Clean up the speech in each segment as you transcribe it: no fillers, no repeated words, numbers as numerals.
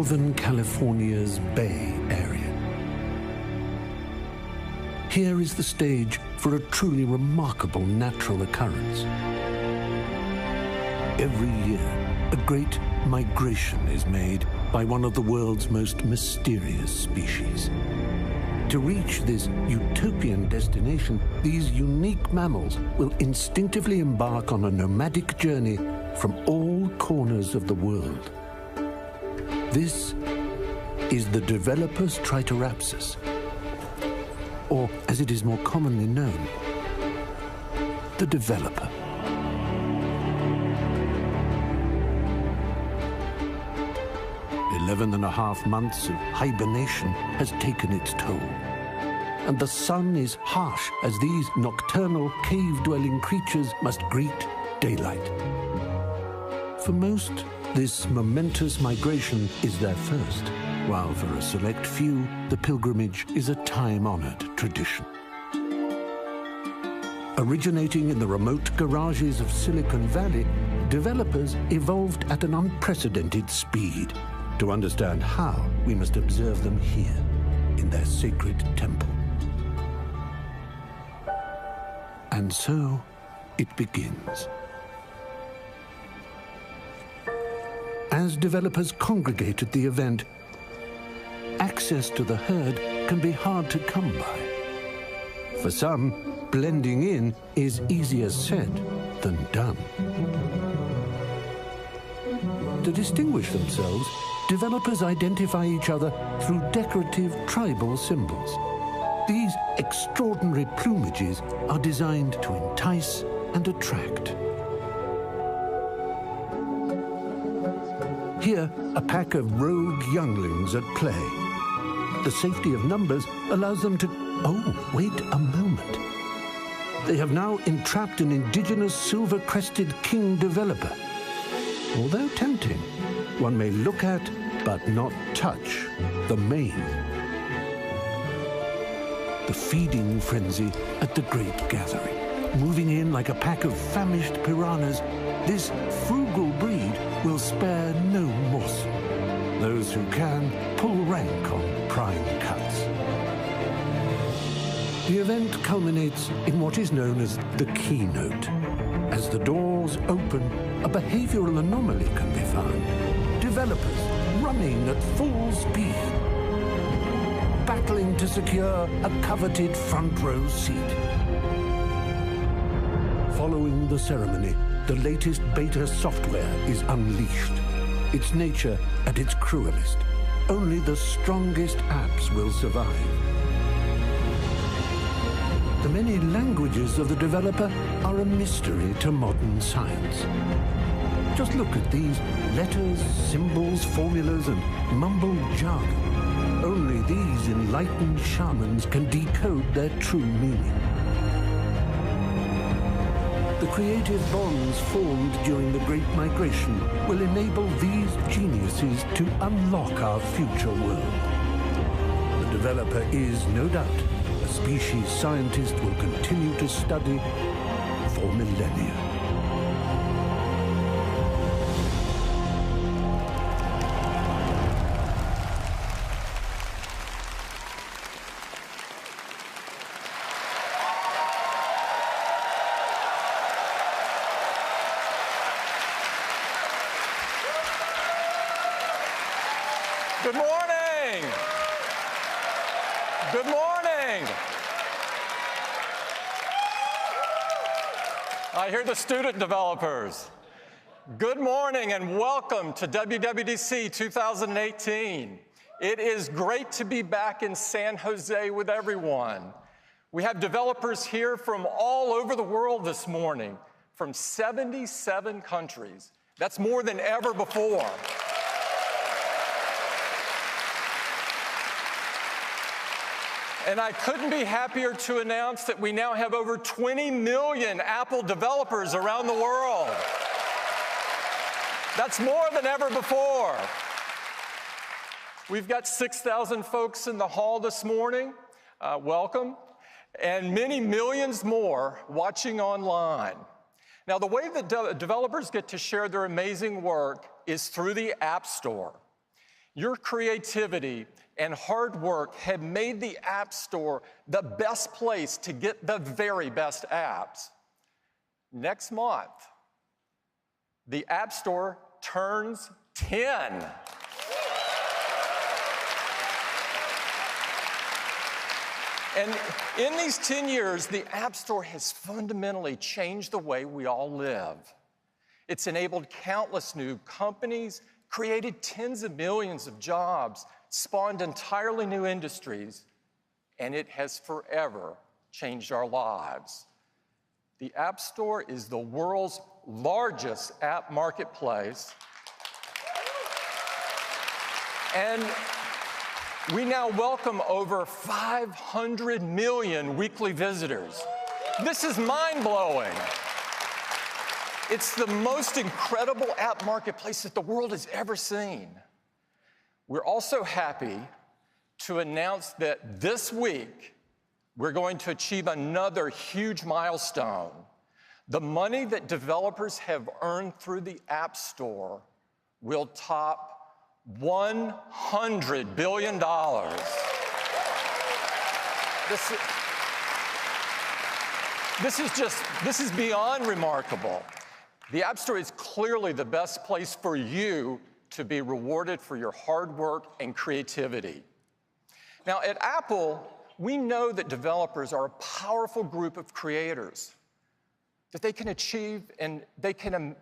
Northern California's Bay Area. Here is the stage for a truly remarkable natural occurrence. Every year, a great migration is made by one of the world's most mysterious species. To reach this utopian destination, these unique mammals will instinctively embark on a nomadic journey from all corners of the world. This is the developer's Triceratops, or as it is more commonly known, the developer. 11.5 months of hibernation has taken its toll, and the sun is harsh as these nocturnal cave-dwelling creatures must greet daylight. For most, this momentous migration is their first, while for a select few, the pilgrimage is a time-honored tradition. Originating in the remote garages of Silicon Valley, developers evolved at an unprecedented speed. To understand how, we must observe them here, in their sacred temple. And so, it begins. As developers congregate at the event, access to the herd can be hard to come by. For some, blending in is easier said than done. To distinguish themselves, developers identify each other through decorative tribal symbols. These extraordinary plumages are designed to entice and attract. Here, a pack of rogue younglings at play. The safety of numbers allows them to... Oh, wait a moment. They have now entrapped an indigenous silver-crested king developer. Although tempting, one may look at, but not touch, the mane. The feeding frenzy at the great gathering. Moving in like a pack of famished piranhas, this frugal breed will spare no morsel. Those who can pull rank on prime cuts. The event culminates in what is known as the keynote. As the doors open, a behavioral anomaly can be found. Developers running at full speed, battling to secure a coveted front row seat. Following the ceremony, the latest beta software is unleashed. Its nature at its cruelest. Only the strongest apps will survive. The many languages of the developer are a mystery to modern science. Just look at these letters, symbols, formulas, and mumbled jargon. Only these enlightened shamans can decode their true meaning. The creative bonds formed during the Great Migration will enable these geniuses to unlock our future world. The developer is, no doubt, a species scientists will continue to study for millennia. Good morning. Good morning. I hear the student developers. Good morning and welcome to WWDC 2018. It is great to be back in San Jose with everyone. We have developers here from all over the world this morning, from 77 countries. That's more than ever before. And I couldn't be happier to announce that we now have over 20 million Apple developers around the world. That's more than ever before. We've got 6,000 folks in the hall this morning. Welcome. And many millions more watching online. Now, the way that developers get to share their amazing work is through the App Store. Your creativity and hard work have made the App Store the best place to get the very best apps. Next month, the App Store turns 10. And in these 10 years, the App Store has fundamentally changed the way we all live. It's enabled countless new companies, created tens of millions of jobs, spawned entirely new industries, and it has forever changed our lives. The App Store is the world's largest app marketplace, and we now welcome over 500 million weekly visitors. This is mind-blowing. It's the most incredible app marketplace that the world has ever seen. We're also happy to announce that this week, we're going to achieve another huge milestone. The money that developers have earned through the App Store will top $100 billion. This is beyond remarkable. The App Store is clearly the best place for you to be rewarded for your hard work and creativity. Now, at Apple, we know that developers are a powerful group of creators, that they can achieve and they can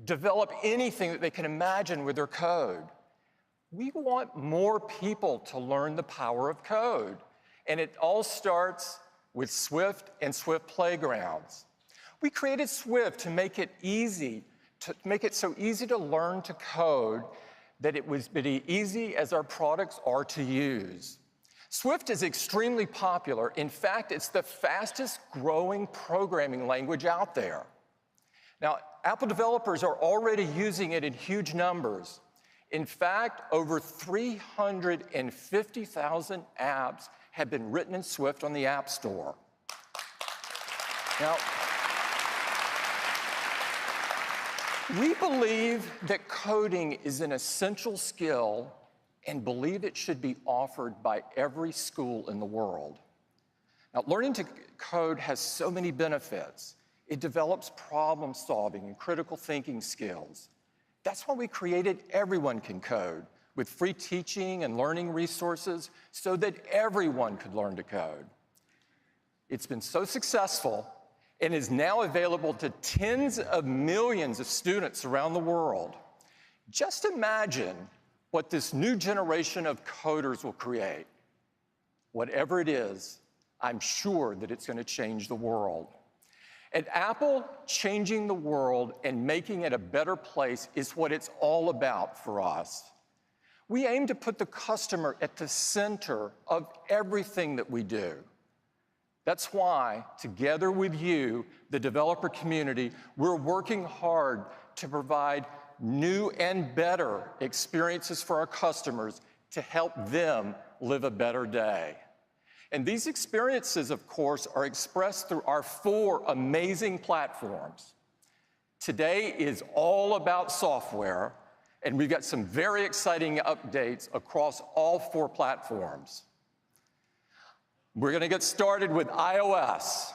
develop anything that they can imagine with their code. We want more people to learn the power of code, and it all starts with Swift and Swift Playgrounds. We created Swift to make it so easy to learn to code that it was as easy as our products are to use. Swift is extremely popular. In fact, it's the fastest growing programming language out there. Now, Apple developers are already using it in huge numbers. In fact, over 350,000 apps have been written in Swift on the App Store. Now, we believe that coding is an essential skill and believe it should be offered by every school in the world. Now, learning to code has so many benefits. It develops problem solving and critical thinking skills. That's why we created Everyone Can Code, with free teaching and learning resources so that everyone could learn to code. It's been so successful and is now available to tens of millions of students around the world. Just imagine what this new generation of coders will create. Whatever it is, I'm sure that it's going to change the world. At Apple, changing the world and making it a better place is what it's all about for us. We aim to put the customer at the center of everything that we do. That's why, together with you, the developer community, we're working hard to provide new and better experiences for our customers to help them live a better day. And these experiences, of course, are expressed through our 4 amazing platforms. Today is all about software, and we've got some very exciting updates across all 4 platforms. We're going to get started with iOS.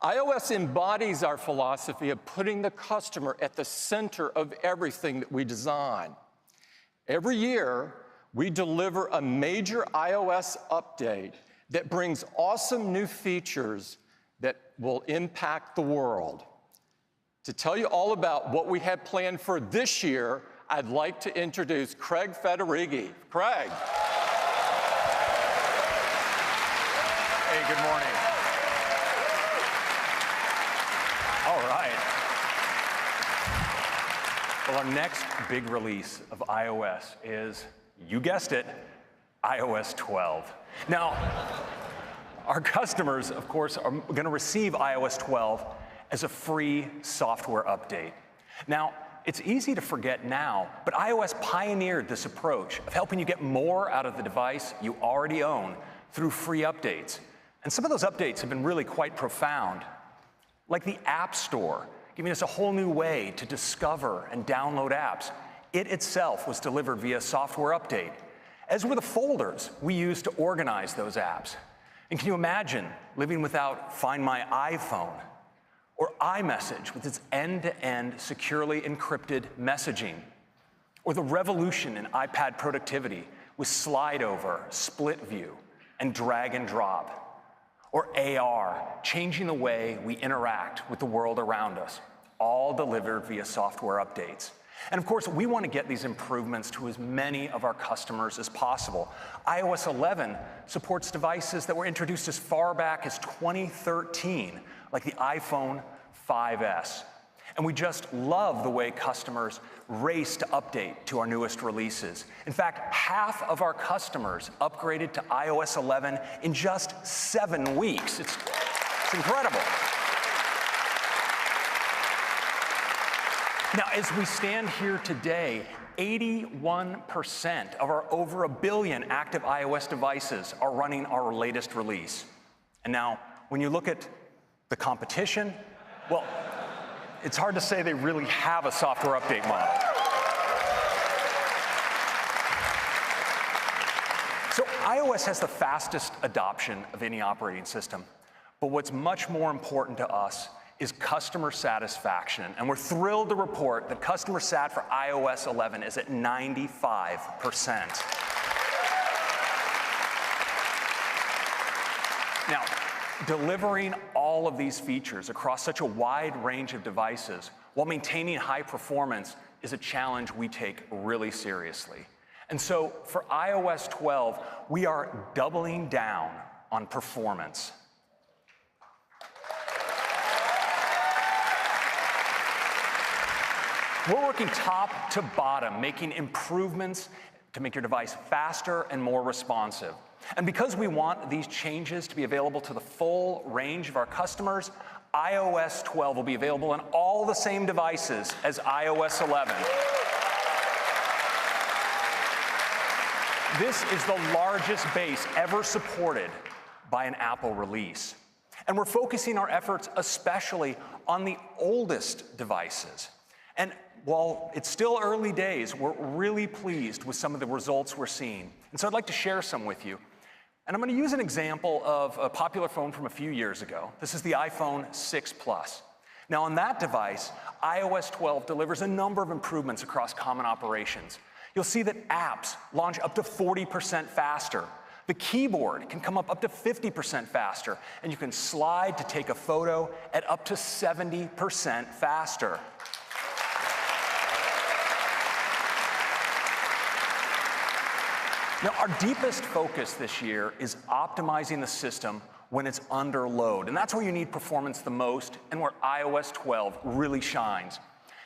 iOS embodies our philosophy of putting the customer at the center of everything that we design. Every year, we deliver a major iOS update that brings awesome new features that will impact the world. To tell you all about what we have planned for this year, I'd like to introduce Craig Federighi. Craig. Hey, good morning. All right. Well, our next big release of iOS is, you guessed it, iOS 12. Now, our customers, of course, are going to receive iOS 12 as a free software update. Now, it's easy to forget now, but iOS pioneered this approach of helping you get more out of the device you already own through free updates. And some of those updates have been really quite profound, like the App Store, giving us a whole new way to discover and download apps, It itself was delivered via software update, as were the folders we used to organize those apps. And can you imagine living without Find My iPhone or iMessage with its end-to-end securely encrypted messaging, or the revolution in iPad productivity with slide over, split view, and drag and drop, or AR, changing the way we interact with the world around us, all delivered via software updates. And of course, we want to get these improvements to as many of our customers as possible. iOS 11 supports devices that were introduced as far back as 2013, like the iPhone 5S. And we just love the way customers race to update to our newest releases. In fact, half of our customers upgraded to iOS 11 in just 7 weeks. It's incredible. Now, as we stand here today, 81% of our over 1 billion active iOS devices are running our latest release. And now, when you look at the competition, well, it's hard to say they really have a software update model. So iOS has the fastest adoption of any operating system. But what's much more important to us is customer satisfaction. And we're thrilled to report that customer sat for iOS 11 is at 95%. Now, delivering all of these features across such a wide range of devices while maintaining high performance is a challenge we take really seriously. And so for iOS 12, we are doubling down on performance. We're working top to bottom, making improvements to make your device faster and more responsive. And because we want these changes to be available to the full range of our customers, iOS 12 will be available on all the same devices as iOS 11. This is the largest base ever supported by an Apple release. And we're focusing our efforts especially on the oldest devices. And while it's still early days, we're really pleased with some of the results we're seeing. And so I'd like to share some with you. And I'm going to use an example of a popular phone from a few years ago. This is the iPhone 6 Plus. Now on that device, iOS 12 delivers a number of improvements across common operations. You'll see that apps launch up to 40% faster. The keyboard can come up to 50% faster, and you can slide to take a photo at up to 70% faster. Now, our deepest focus this year is optimizing the system when it's under load. And that's where you need performance the most and where iOS 12 really shines.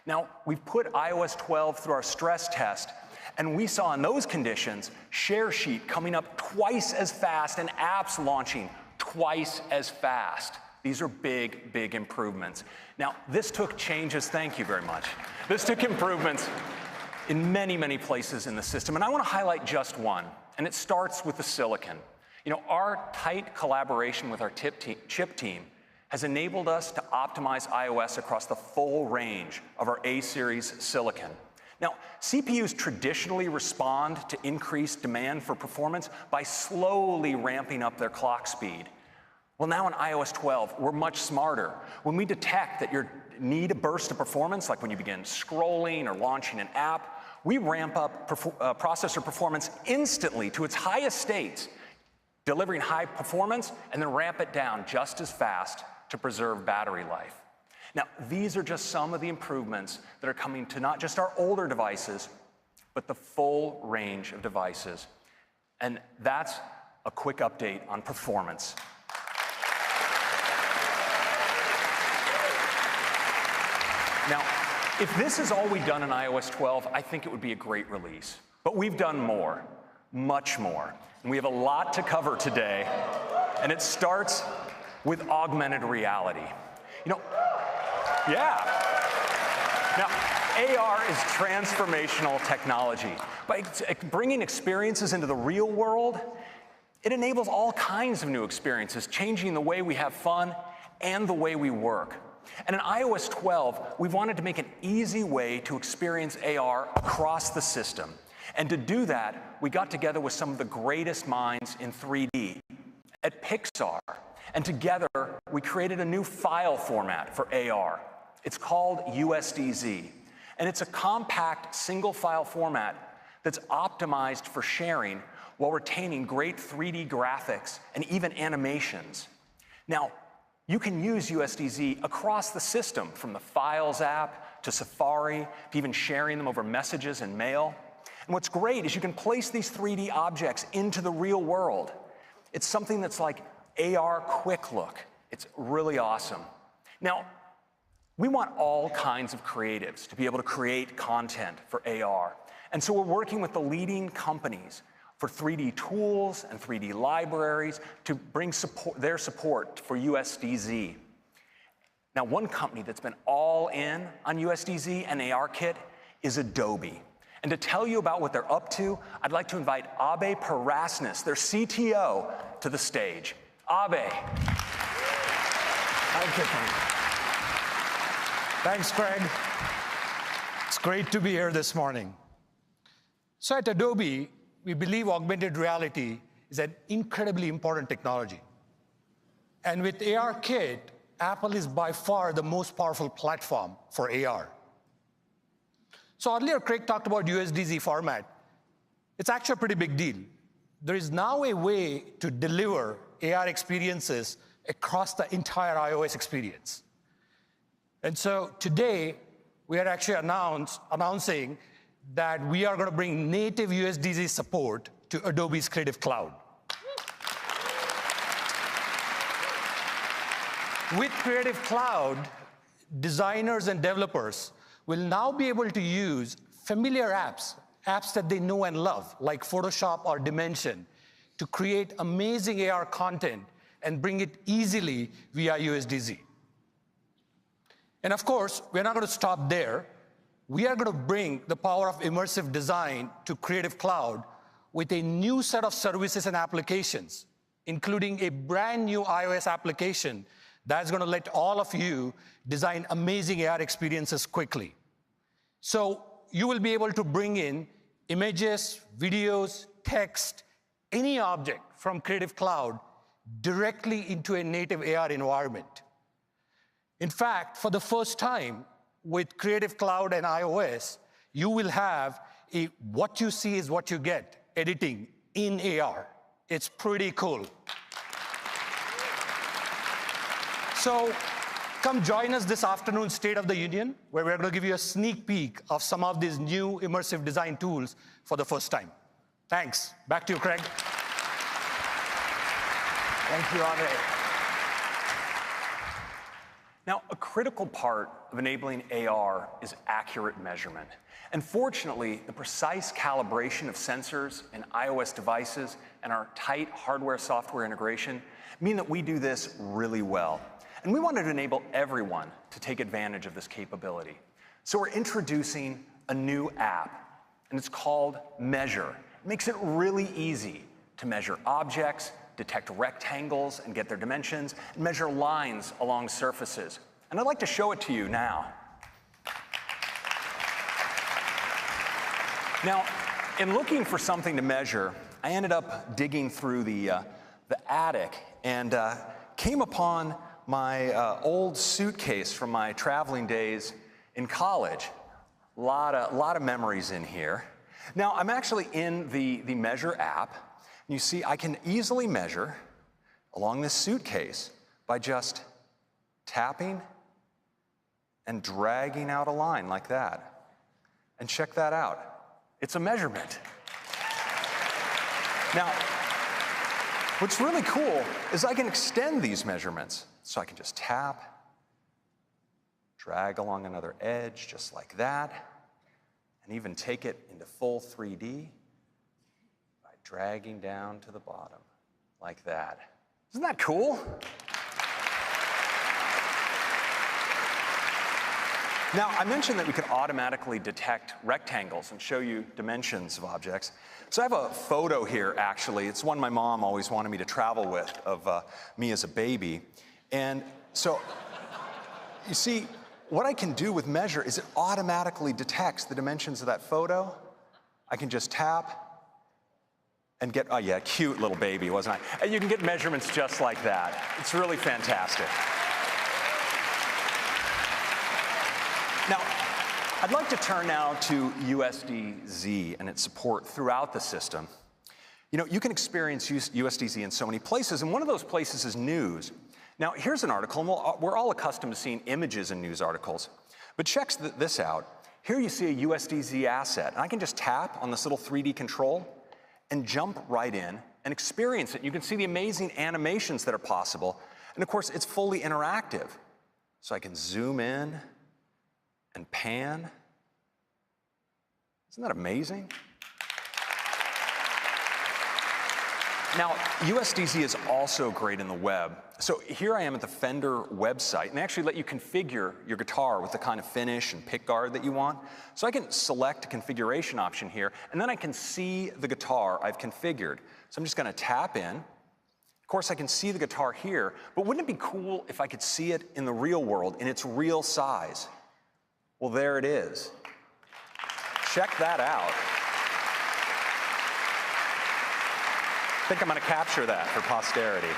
Now, we've put iOS 12 through our stress test, and we saw in those conditions share sheet coming up twice as fast and apps launching twice as fast. These are big, big improvements. Now, this took changes, thank you very much. This took improvements in many, many places in the system. And I want to highlight just one, and it starts with the silicon. You know, our tight collaboration with our chip team has enabled us to optimize iOS across the full range of our A-series silicon. Now, CPUs traditionally respond to increased demand for performance by slowly ramping up their clock speed. Well, now in iOS 12, we're much smarter. When we detect that you need a burst of performance, like when you begin scrolling or launching an app, we ramp up processor performance instantly to its highest states, delivering high performance, and then ramp it down just as fast to preserve battery life. Now, these are just some of the improvements that are coming to not just our older devices, but the full range of devices. And that's a quick update on performance. Now, if this is all we've done in iOS 12, I think it would be a great release. But we've done more, much more. And we have a lot to cover today. And it starts with augmented reality. You know, yeah. Now, AR is transformational technology. By bringing experiences into the real world, it enables all kinds of new experiences, changing the way we have fun and the way we work. And in iOS 12, we've wanted to make an easy way to experience AR across the system. And to do that, we got together with some of the greatest minds in 3D at Pixar. And together, we created a new file format for AR. It's called USDZ. And it's a compact single file format that's optimized for sharing while retaining great 3D graphics and even animations. Now, you can use USDZ across the system, from the Files app to Safari, to even sharing them over messages and mail. And what's great is you can place these 3D objects into the real world. It's something that's like AR Quick Look. It's really awesome. Now, we want all kinds of creatives to be able to create content for AR. And so we're working with the leading companies for 3D tools and 3D libraries to bring their support for USDZ. Now, one company that's been all in on USDZ and ARKit is Adobe. And to tell you about what they're up to, I'd like to invite Abe Parasnis, their CTO, to the stage. Abe. Thank you. Thanks, Craig. It's great to be here this morning. So at Adobe, we believe augmented reality is an incredibly important technology. And with ARKit, Apple is by far the most powerful platform for AR. So earlier, Craig talked about USDZ format. It's actually a pretty big deal. There is now a way to deliver AR experiences across the entire iOS experience. And so today, we are actually announcing that we are going to bring native USDZ support to Adobe's Creative Cloud. With Creative Cloud, designers and developers will now be able to use familiar apps that they know and love, like Photoshop or Dimension, to create amazing AR content and bring it easily via USDZ. And of course, we're not going to stop there. We are going to bring the power of immersive design to Creative Cloud with a new set of services and applications, including a brand new iOS application that's going to let all of you design amazing AR experiences quickly. So you will be able to bring in images, videos, text, any object from Creative Cloud directly into a native AR environment. In fact, for the first time with Creative Cloud and iOS, you will have a what you see is what you get editing in AR. It's pretty cool. So come join us this afternoon, State of the Union, where we're going to give you a sneak peek of some of these new immersive design tools for the first time. Thanks. Back to you, Craig. Thank you, Abe. Now, a critical part of enabling AR is accurate measurement. And fortunately, the precise calibration of sensors in iOS devices and our tight hardware-software integration mean that we do this really well. And we wanted to enable everyone to take advantage of this capability. So we're introducing a new app, and it's called Measure. It makes it really easy to measure objects, detect rectangles and get their dimensions, and measure lines along surfaces. And I'd like to show it to you now. Now, in looking for something to measure, I ended up digging through the attic and came upon my old suitcase from my traveling days in college. A lot of memories in here. Now, I'm actually in the Measure app. You see, I can easily measure along this suitcase by just tapping and dragging out a line like that. And check that out. It's a measurement. Now, what's really cool is I can extend these measurements. So I can just tap, drag along another edge just like that, and even take it into full 3D by dragging down to the bottom like that. Isn't that cool? Now, I mentioned that we could automatically detect rectangles and show you dimensions of objects. So I have a photo here, actually. It's one my mom always wanted me to travel with of me as a baby. And so you see, what I can do with Measure is it automatically detects the dimensions of that photo. I can just tap and get, oh yeah, cute little baby, wasn't I? And you can get measurements just like that. It's really fantastic. Now, I'd like to turn now to USDZ and its support throughout the system. You know, you can experience USDZ in so many places, and one of those places is news. Now, here's an article, and we're all accustomed to seeing images in news articles, but check this out. Here you see a USDZ asset, and I can just tap on this little 3D control and jump right in and experience it. You can see the amazing animations that are possible, and of course, it's fully interactive. So I can zoom in and pan. Isn't that amazing? Now, USDZ is also great in the web. So here I am at the Fender website, and they actually let you configure your guitar with the kind of finish and pickguard that you want. So I can select a configuration option here, and then I can see the guitar I've configured. So I'm just gonna tap in. Of course, I can see the guitar here, but wouldn't it be cool if I could see it in the real world, in its real size? Well, there it is. Check that out. I think I'm going to capture that for posterity.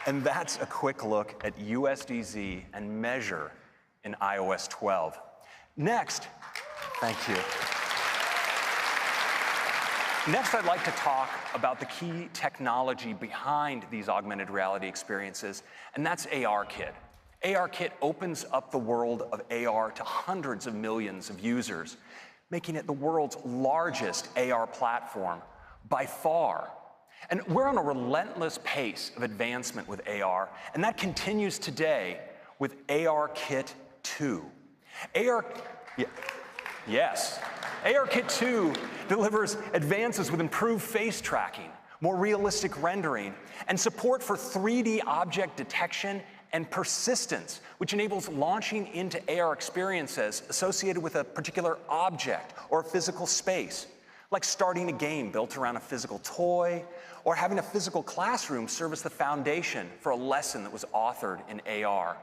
And that's a quick look at USDZ and Measure in iOS 12. Next, thank you. Next, I'd like to talk about the key technology behind these augmented reality experiences, and that's ARKit. ARKit opens up the world of AR to hundreds of millions of users, making it the world's largest AR platform by far. And we're on a relentless pace of advancement with AR, and that continues today with ARKit 2. ARKit 2 delivers advances with improved face tracking, more realistic rendering, and support for 3D object detection and persistence, which enables launching into AR experiences associated with a particular object or a physical space, like starting a game built around a physical toy, or having a physical classroom serve as the foundation for a lesson that was authored in AR.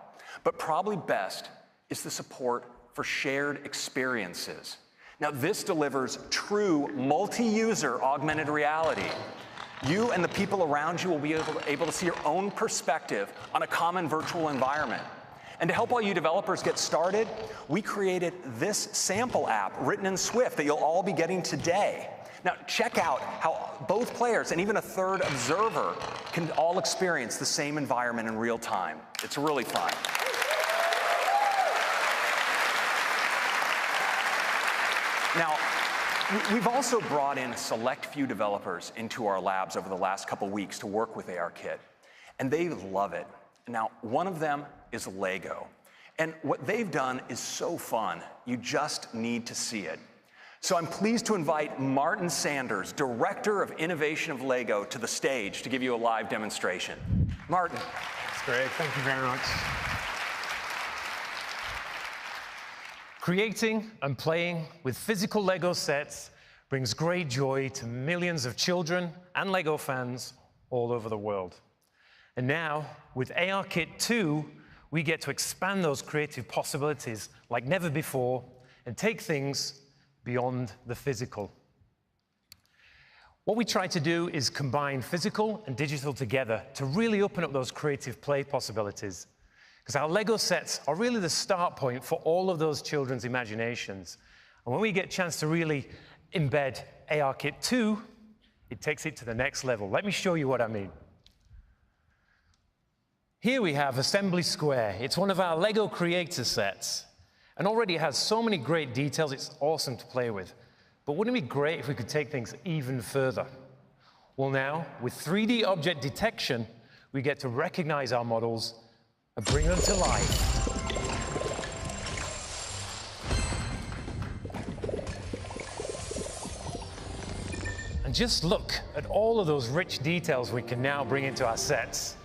But probably best is the support for shared experiences. Now, this delivers true multi-user augmented reality. You and the people around you will be able to see your own perspective on a common virtual environment. And to help all you developers get started, we created this sample app written in Swift that you'll all be getting today. Now, check out how both players and even a third observer can all experience the same environment in real time. It's really fun. Now, we've also brought in a select few developers into our labs over the last couple weeks to work with ARKit, and they love it. Now, one of them is Lego, and what they've done is so fun, you just need to see it. So I'm pleased to invite Martin Sanders, Director of Innovation of Lego, to the stage to give you a live demonstration. Martin. That's great, thank you very much. Creating and playing with physical Lego sets brings great joy to millions of children and Lego fans all over the world. And now, with ARKit 2, we get to expand those creative possibilities like never before and take things beyond the physical. What we try to do is combine physical and digital together to really open up those creative play possibilities. Because our Lego sets are really the start point for all of those children's imaginations. And when we get a chance to really embed ARKit 2, it takes it to the next level. Let me show you what I mean. Here we have Assembly Square. It's one of our Lego creator sets. And already it has so many great details, it's awesome to play with. But wouldn't it be great if we could take things even further? Well now, with 3D object detection, we get to recognize our models and bring them to life. And just look at all of those rich details we can now bring into our sets.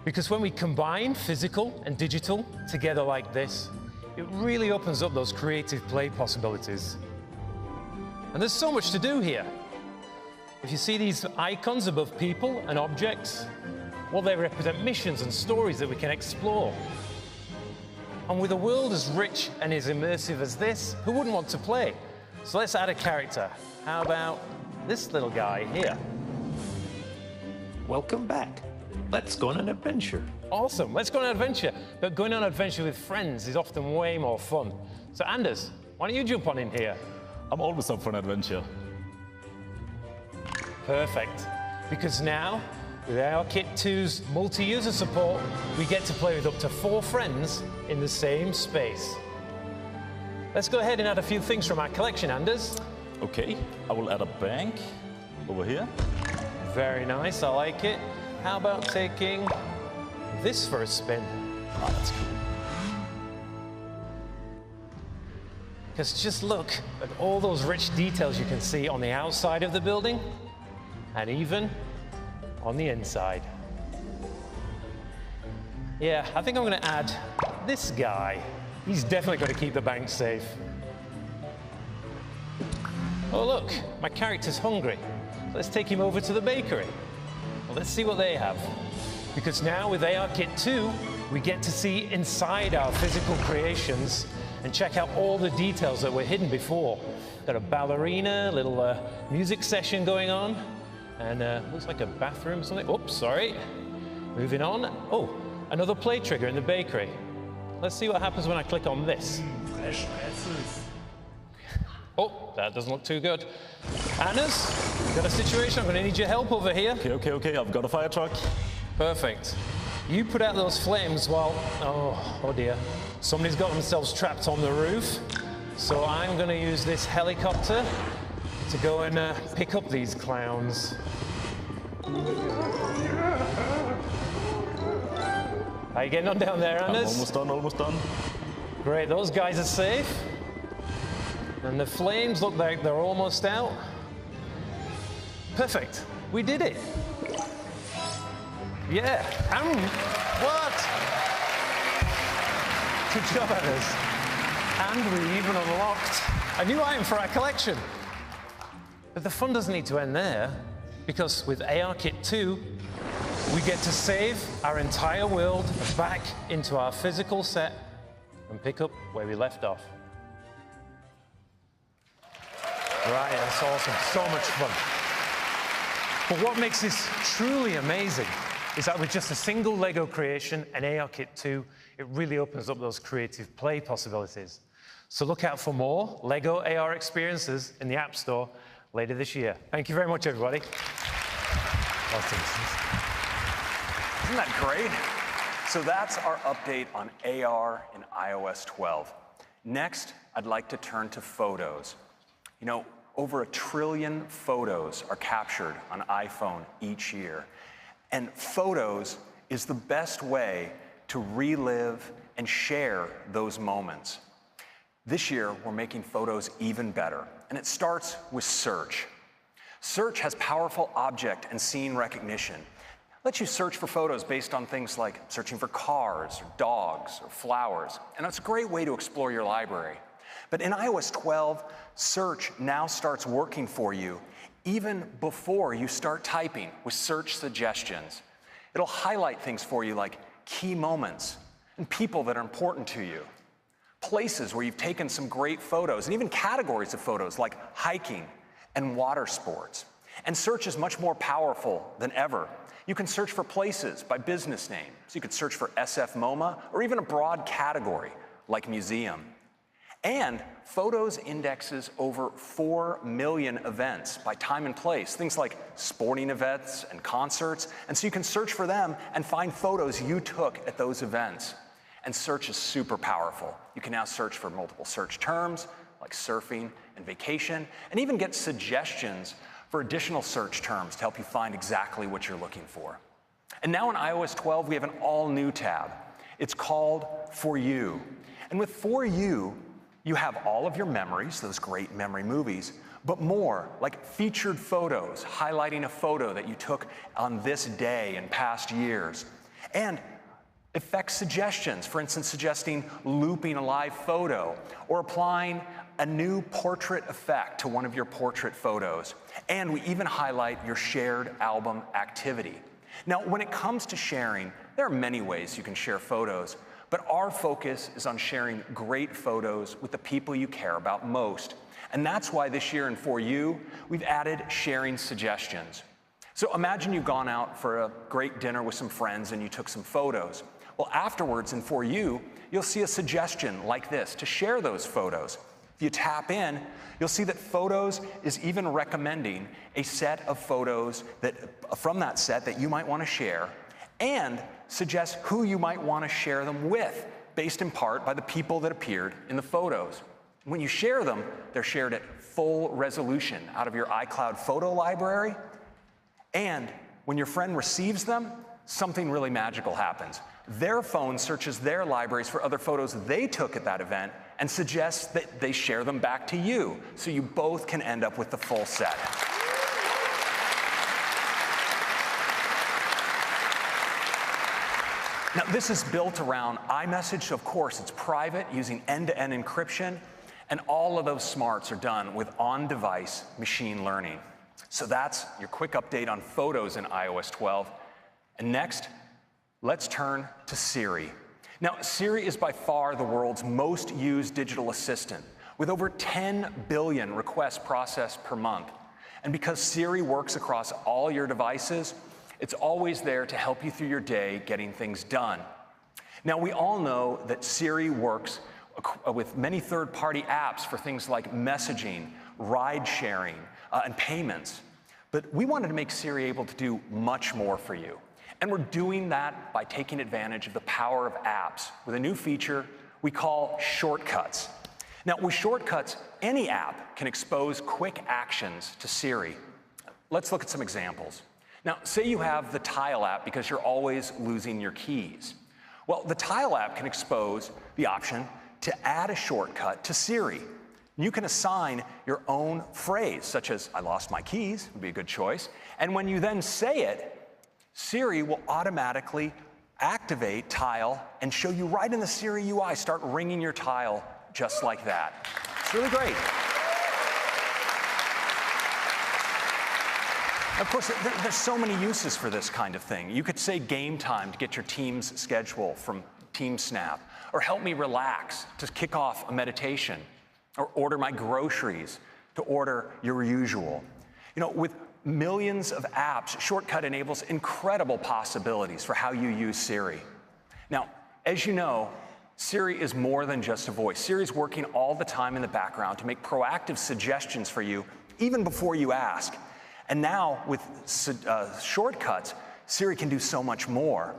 Because when we combine physical and digital together like this, it really opens up those creative play possibilities. And there's so much to do here. If you see these icons above people and objects, Well, they represent missions and stories that we can explore. And with a world as rich and as immersive as this, who wouldn't want to play? So let's add a character. How about this little guy here? Welcome back. Let's go on an adventure. Awesome, let's go on an adventure. But going on an adventure with friends is often way more fun. So Anders, why don't you jump on in here? I'm always up for an adventure. Perfect. Because now, with ARKit 2's multi-user support, we get to play with up to 4 friends in the same space. Let's go ahead and add a few things from our collection, Anders. Okay, I will add a bank over here. Very nice, I like it. How about taking this for a spin? Ah, that's cool. Because just look at all those rich details you can see on the outside of the building and even on the inside. Yeah, I think I'm going to add this guy. He's definitely going to keep the bank safe. Oh look, my character's hungry. Let's take him over to the bakery. Well, let's see what they have. Because now with ARKit 2, we get to see inside our physical creations and check out all the details that were hidden before. Got a ballerina, little music session going on, and looks like a bathroom or something. Oops, sorry. Moving on. Oh, another play trigger in the bakery. Let's see what happens when I click on this. Oh, that doesn't look too good. Anders, got a situation. I'm going to need your help over here. Okay. I've got a fire truck. Perfect. You put out those flames while... Oh dear. Somebody's got themselves trapped on the roof. So I'm going to use this helicopter to go and pick up these clowns. How you getting on down there, Anders? I'm almost done. Great, those guys are safe. And the flames look like they're almost out. Perfect, we did it. Yeah, and what? Good job, Anders. And we even unlocked a new item for our collection. But the fun doesn't need to end there, because with ARKit 2, we get to save our entire world back into our physical set and pick up where we left off. Right, that's awesome. So much fun. But what makes this truly amazing is that with just a single Lego creation and ARKit 2, it really opens up those creative play possibilities. So look out for more Lego AR experiences in the App Store later this year. Thank you very much, everybody. Awesome. Isn't that great? So that's our update on AR in iOS 12. Next, I'd like to turn to photos. You know, over 1 trillion photos are captured on iPhone each year. And photos is the best way to relive and share those moments. This year, we're making photos even better, and it starts with search. Search has powerful object and scene recognition. It lets you search for photos based on things like searching for cars, or dogs, or flowers, and it's a great way to explore your library. But in iOS 12, search now starts working for you even before you start typing with search suggestions. It'll highlight things for you like key moments and people that are important to you, places where you've taken some great photos, and even categories of photos like hiking and water sports. And search is much more powerful than ever. You can search for places by business name. So you could search for SF MoMA or even a broad category like museum. And Photos indexes over 4 million events by time and place, things like sporting events and concerts, and so you can search for them and find photos you took at those events. And search is super powerful. You can now search for multiple search terms, like surfing and vacation, and even get suggestions for additional search terms to help you find exactly what you're looking for. And now in iOS 12, we have an all-new tab. It's called For You. And with For You, you have all of your memories, those great memory movies, but more, like featured photos, highlighting a photo that you took on this day in past years. And effect suggestions, for instance, suggesting looping a live photo or applying a new portrait effect to one of your portrait photos. And we even highlight your shared album activity. Now, when it comes to sharing, there are many ways you can share photos, but our focus is on sharing great photos with the people you care about most. And that's why this year in For You, we've added sharing suggestions. So imagine you've gone out for a great dinner with some friends and you took some photos. Well, afterwards in For You, you'll see a suggestion like this to share those photos. If you tap in, you'll see that Photos is even recommending a set of photos from that set that you might want to share, and suggests who you might want to share them with, based in part by the people that appeared in the photos. When you share them, they're shared at full resolution out of your iCloud photo library, and when your friend receives them, something really magical happens. Their phone searches their libraries for other photos they took at that event and suggests that they share them back to you, so you both can end up with the full set. Now, this is built around iMessage, so of course it's private using end-to-end encryption, and all of those smarts are done with on-device machine learning. So that's your quick update on Photos in iOS 12. And next, let's turn to Siri. Now, Siri is by far the world's most used digital assistant, with over 10 billion requests processed per month. And because Siri works across all your devices, it's always there to help you through your day getting things done. Now, we all know that Siri works with many third-party apps for things like messaging, ride-sharing, and payments. But we wanted to make Siri able to do much more for you. And we're doing that by taking advantage of the power of apps with a new feature we call shortcuts. Now, with shortcuts, any app can expose quick actions to Siri. Let's look at some examples. Now, say you have the Tile app because you're always losing your keys. Well, the Tile app can expose the option to add a shortcut to Siri. You can assign your own phrase, such as, "I lost my keys," would be a good choice. And when you then say it, Siri will automatically activate Tile and show you right in the Siri UI, start ringing your Tile just like that. It's really great. Of course, there's so many uses for this kind of thing. You could say game time to get your team's schedule from TeamSnap, or help me relax to kick off a meditation, or order my groceries to order your usual. You know, with millions of apps, Shortcut enables incredible possibilities for how you use Siri. Now, as you know, Siri is more than just a voice. Siri's working all the time in the background to make proactive suggestions for you, even before you ask. And now, with shortcuts, Siri can do so much more.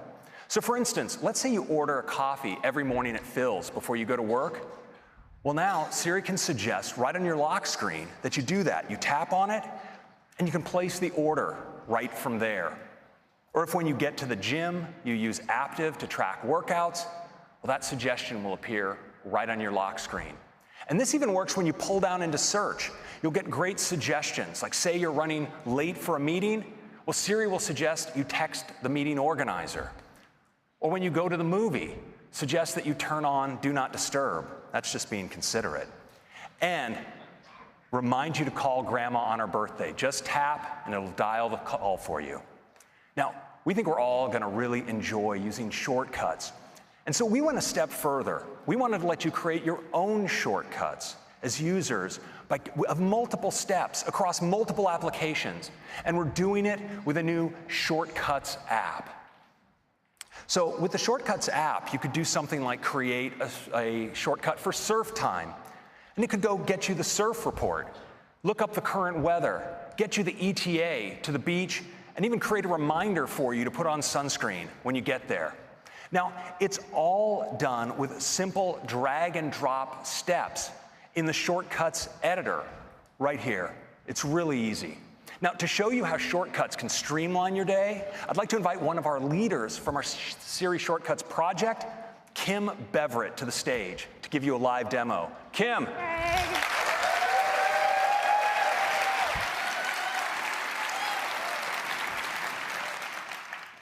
So for instance, let's say you order a coffee every morning at Phil's before you go to work. Well, now Siri can suggest right on your lock screen that you do that. You tap on it, and you can place the order right from there. Or if when you get to the gym, you use Aptiv to track workouts, well, that suggestion will appear right on your lock screen. And this even works when you pull down into search. You'll get great suggestions, like say you're running late for a meeting, well, Siri will suggest you text the meeting organizer. Or when you go to the movie, suggest that you turn on Do Not Disturb. That's just being considerate. And remind you to call Grandma on her birthday. Just tap, and it'll dial the call for you. Now, we think we're all going to really enjoy using shortcuts. And so we went a step further. We wanted to let you create your own shortcuts as users of multiple steps across multiple applications. And we're doing it with a new Shortcuts app. So with the Shortcuts app, you could do something like create a shortcut for surf time. And it could go get you the surf report, look up the current weather, get you the ETA to the beach, and even create a reminder for you to put on sunscreen when you get there. Now, it's all done with simple drag and drop steps in the Shortcuts editor right here. It's really easy. Now, to show you how shortcuts can streamline your day, I'd like to invite one of our leaders from our Siri Shortcuts project, Kim Beverett, to the stage to give you a live demo. Kim.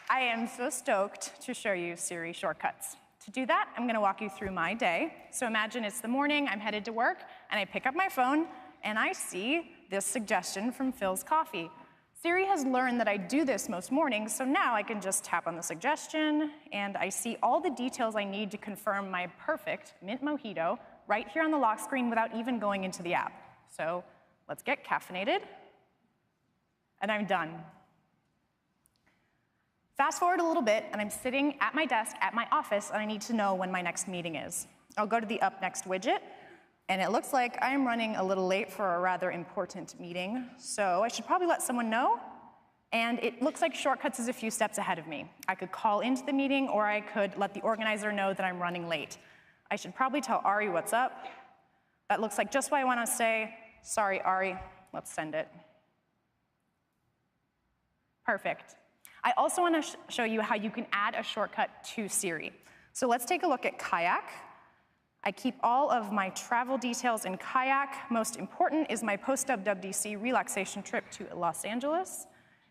I am so stoked to show you Siri Shortcuts. To do that, I'm going to walk you through my day. So imagine it's the morning, I'm headed to work, and I pick up my phone, and I see this suggestion from Phil's Coffee. Siri has learned that I do this most mornings, so now I can just tap on the suggestion, and I see all the details I need to confirm my perfect mint mojito right here on the lock screen without even going into the app. So let's get caffeinated, and I'm done. Fast forward a little bit, and I'm sitting at my desk at my office, and I need to know when my next meeting is. I'll go to the Up Next widget, and it looks like I'm running a little late for a rather important meeting, so I should probably let someone know. And it looks like Shortcuts is a few steps ahead of me. I could call into the meeting, or I could let the organizer know that I'm running late. I should probably tell Ari what's up. That looks like just what I want to say. Sorry, Ari. Let's send it. Perfect. I also want to show you how you can add a shortcut to Siri. So let's take a look at Kayak. I keep all of my travel details in Kayak. Most important is my post-WWDC relaxation trip to Los Angeles.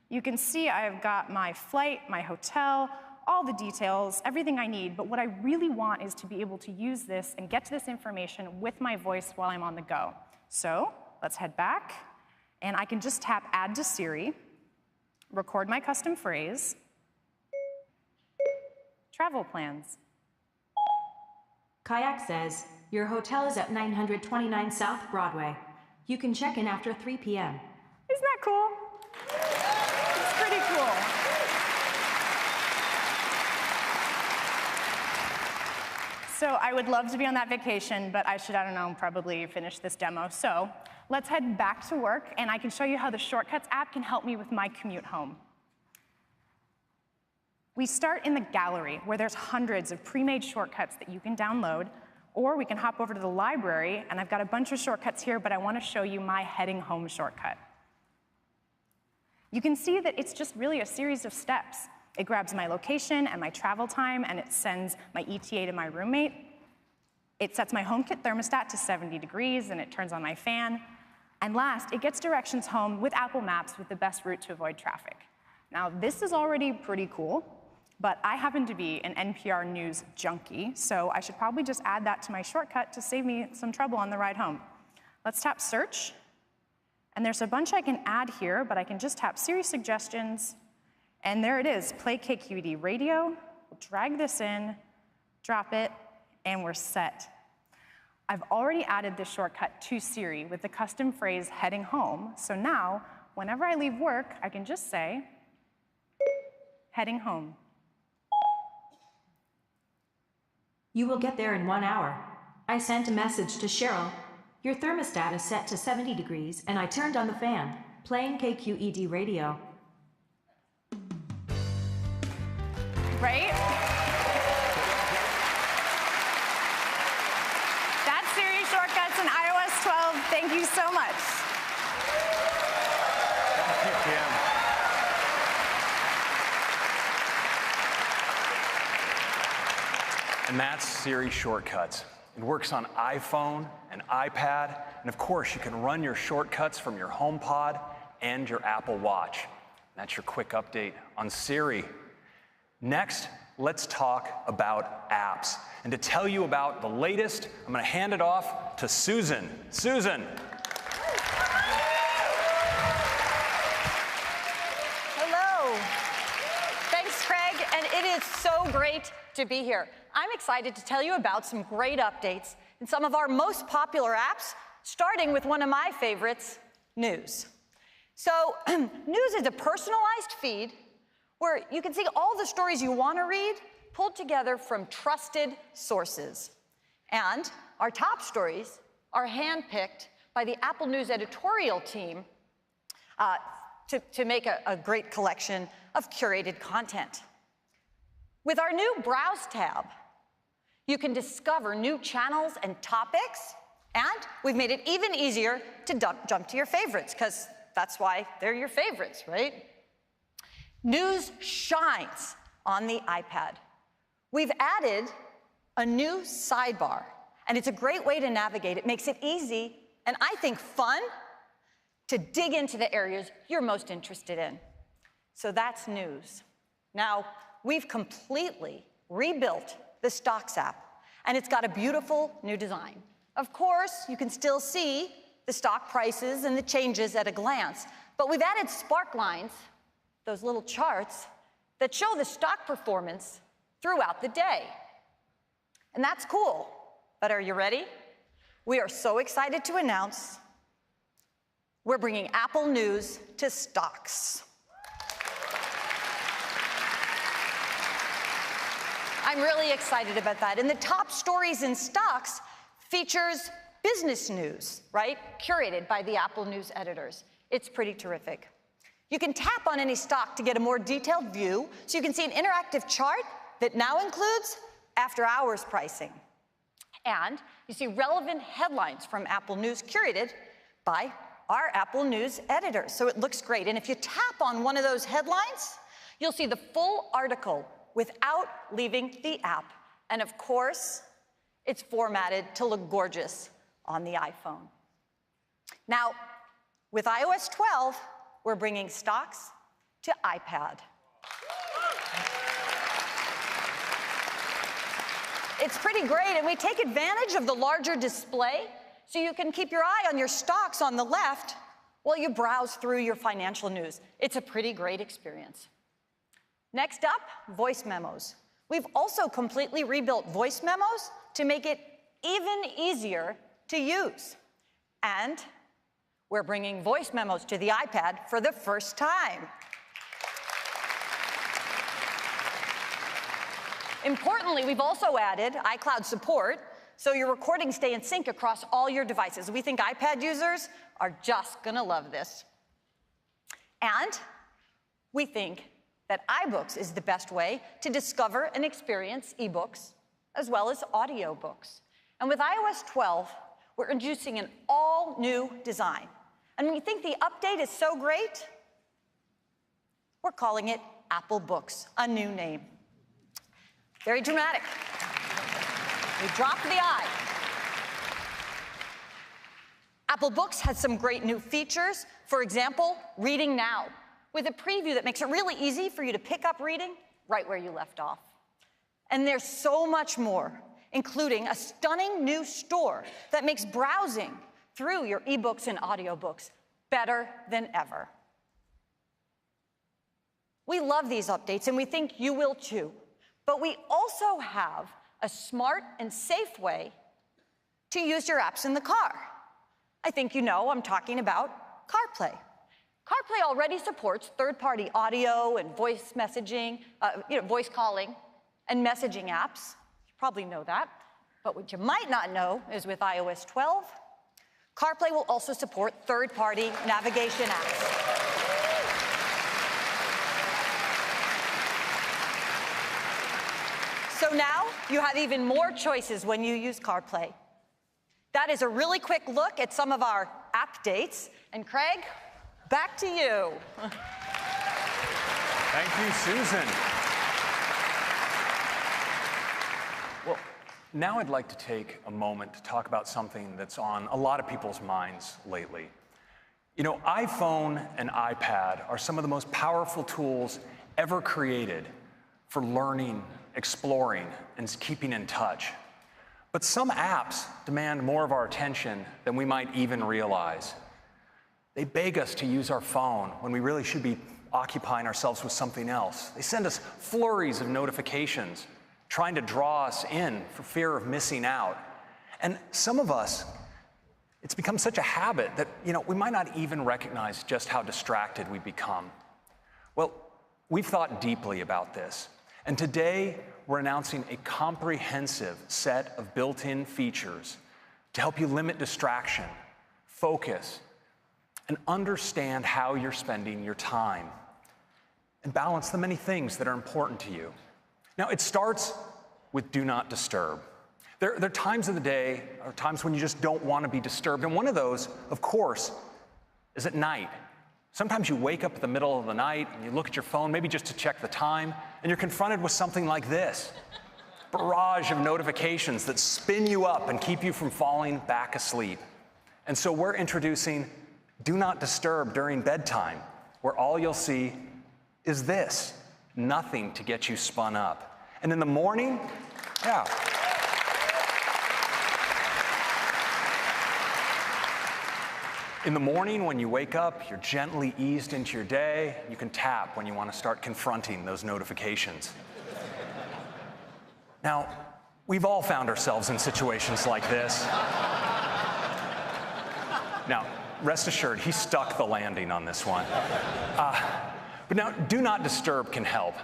You can see I've got my flight, my hotel, all the details, everything I need, but what I really want is to be able to use this and get to this information with my voice while I'm on the go. So let's head back, and I can just tap Add to Siri, record my custom phrase, travel plans. Kayak says, your hotel is at 929 South Broadway. You can check in after 3 p.m. Isn't that cool? It's pretty cool. So I would love to be on that vacation, but I should, I don't know, probably finish this demo. So let's head back to work, and I can show you how the Shortcuts app can help me with my commute home. We start in the gallery, where there's hundreds of pre-made shortcuts that you can download, or we can hop over to the library, and I've got a bunch of shortcuts here, but I want to show you my heading home shortcut. You can see that it's just really a series of steps. It grabs my location and my travel time, and it sends my ETA to my roommate. It sets my HomeKit thermostat to 70 degrees, and it turns on my fan. And last, it gets directions home with Apple Maps with the best route to avoid traffic. Now, this is already pretty cool, but I happen to be an NPR News junkie, so I should probably just add that to my shortcut to save me some trouble on the ride home. Let's tap Search, and there's a bunch I can add here, but I can just tap Siri Suggestions, and there it is, Play KQED Radio. We'll drag this in, drop it, and we're set. I've already added this shortcut to Siri with the custom phrase heading home, so now, whenever I leave work, I can just say, heading home. You will get there in 1 hour. I sent a message to Cheryl. Your thermostat is set to 70 degrees, and I turned on the fan, playing KQED radio. Right? That's Siri Shortcuts in iOS 12. Thank you so much. Thank you, Kim. And that's Siri Shortcuts. It works on iPhone and iPad, and of course, you can run your shortcuts from your HomePod and your Apple Watch. That's your quick update on Siri. Next, let's talk about apps. And to tell you about the latest, I'm going to hand it off to Susan. Susan. Hello. Thanks, Craig, and it is so great to be here. I'm excited to tell you about some great updates in some of our most popular apps, starting with one of my favorites, News. So, News is a personalized feed where you can see all the stories you want to read pulled together from trusted sources. And our top stories are handpicked by the Apple News editorial team to make a great collection of curated content. With our new Browse tab, you can discover new channels and topics, and we've made it even easier to jump to your favorites, because that's why they're your favorites, right? News shines on the iPad. We've added a new sidebar, and it's a great way to navigate. It makes it easy, and I think fun, to dig into the areas you're most interested in. So that's News. Now, we've completely rebuilt the Stocks app, and it's got a beautiful new design. Of course, you can still see the stock prices and the changes at a glance, But we've added spark lines, those little charts, that show the stock performance throughout the day. And that's cool, but are you ready? We are so excited to announce we're bringing Apple News to stocks. I'm really excited about that. And the top stories in stocks features business news, right? Curated by the Apple News editors. It's pretty terrific. You can tap on any stock to get a more detailed view, so you can see an interactive chart that now includes after-hours pricing. And you see relevant headlines from Apple News curated by our Apple News editors. So it looks great. And if you tap on one of those headlines, you'll see the full article without leaving the app. And of course, it's formatted to look gorgeous on the iPhone. Now, with iOS 12, we're bringing stocks to iPad. It's pretty great, and we take advantage of the larger display so you can keep your eye on your stocks on the left while you browse through your financial news. It's a pretty great experience. Next up, voice memos. We've also completely rebuilt voice memos to make it even easier to use. And we're bringing voice memos to the iPad for the first time. Importantly, we've also added iCloud support, so your recordings stay in sync across all your devices. We think iPad users are just gonna love this. And we think that iBooks is the best way to discover and experience ebooks, as well as audiobooks. And with iOS 12, we're introducing an all-new design. And we think the update is so great, we're calling it Apple Books, a new name. Very dramatic. We dropped the I. Apple Books has some great new features. For example, Reading Now, with a preview that makes it really easy for you to pick up reading right where you left off. And there's so much more, including a stunning new store that makes browsing through your ebooks and audiobooks better than ever. We love these updates, and we think you will too. But we also have a smart and safe way to use your apps in the car. I think you know I'm talking about CarPlay. CarPlay already supports third-party audio and voice messaging, voice calling and messaging apps. You probably know that. But what you might not know is with iOS 12, CarPlay will also support third-party navigation apps. So now you have even more choices when you use CarPlay. That is a really quick look at some of our app dates. And Craig, back to you. Thank you, Susan. Well, now I'd like to take a moment to talk about something that's on a lot of people's minds lately. You know, iPhone and iPad are some of the most powerful tools ever created for learning, exploring, and keeping in touch. But some apps demand more of our attention than we might even realize. They beg us to use our phone when we really should be occupying ourselves with something else. They send us flurries of notifications, trying to draw us in for fear of missing out. And some of us, it's become such a habit that, we might not even recognize just how distracted we become. Well, we've thought deeply about this. And today, we're announcing a comprehensive set of built-in features to help you limit distraction, focus, and understand how you're spending your time, and balance the many things that are important to you. Now, it starts with Do Not Disturb. There are times of the day, or times when you just don't want to be disturbed, and one of those, of course, is at night. Sometimes you wake up in the middle of the night and you look at your phone, maybe just to check the time, and you're confronted with something like this. Barrage of notifications that spin you up and keep you from falling back asleep. And so we're introducing Do Not Disturb during bedtime, where all you'll see is this, nothing to get you spun up. And in the morning, In the morning when you wake up, you're gently eased into your day. You can tap when you want to start confronting those notifications. Now, we've all found ourselves in situations like this. Now, rest assured, he stuck the landing on this one. But now, Do Not Disturb can help.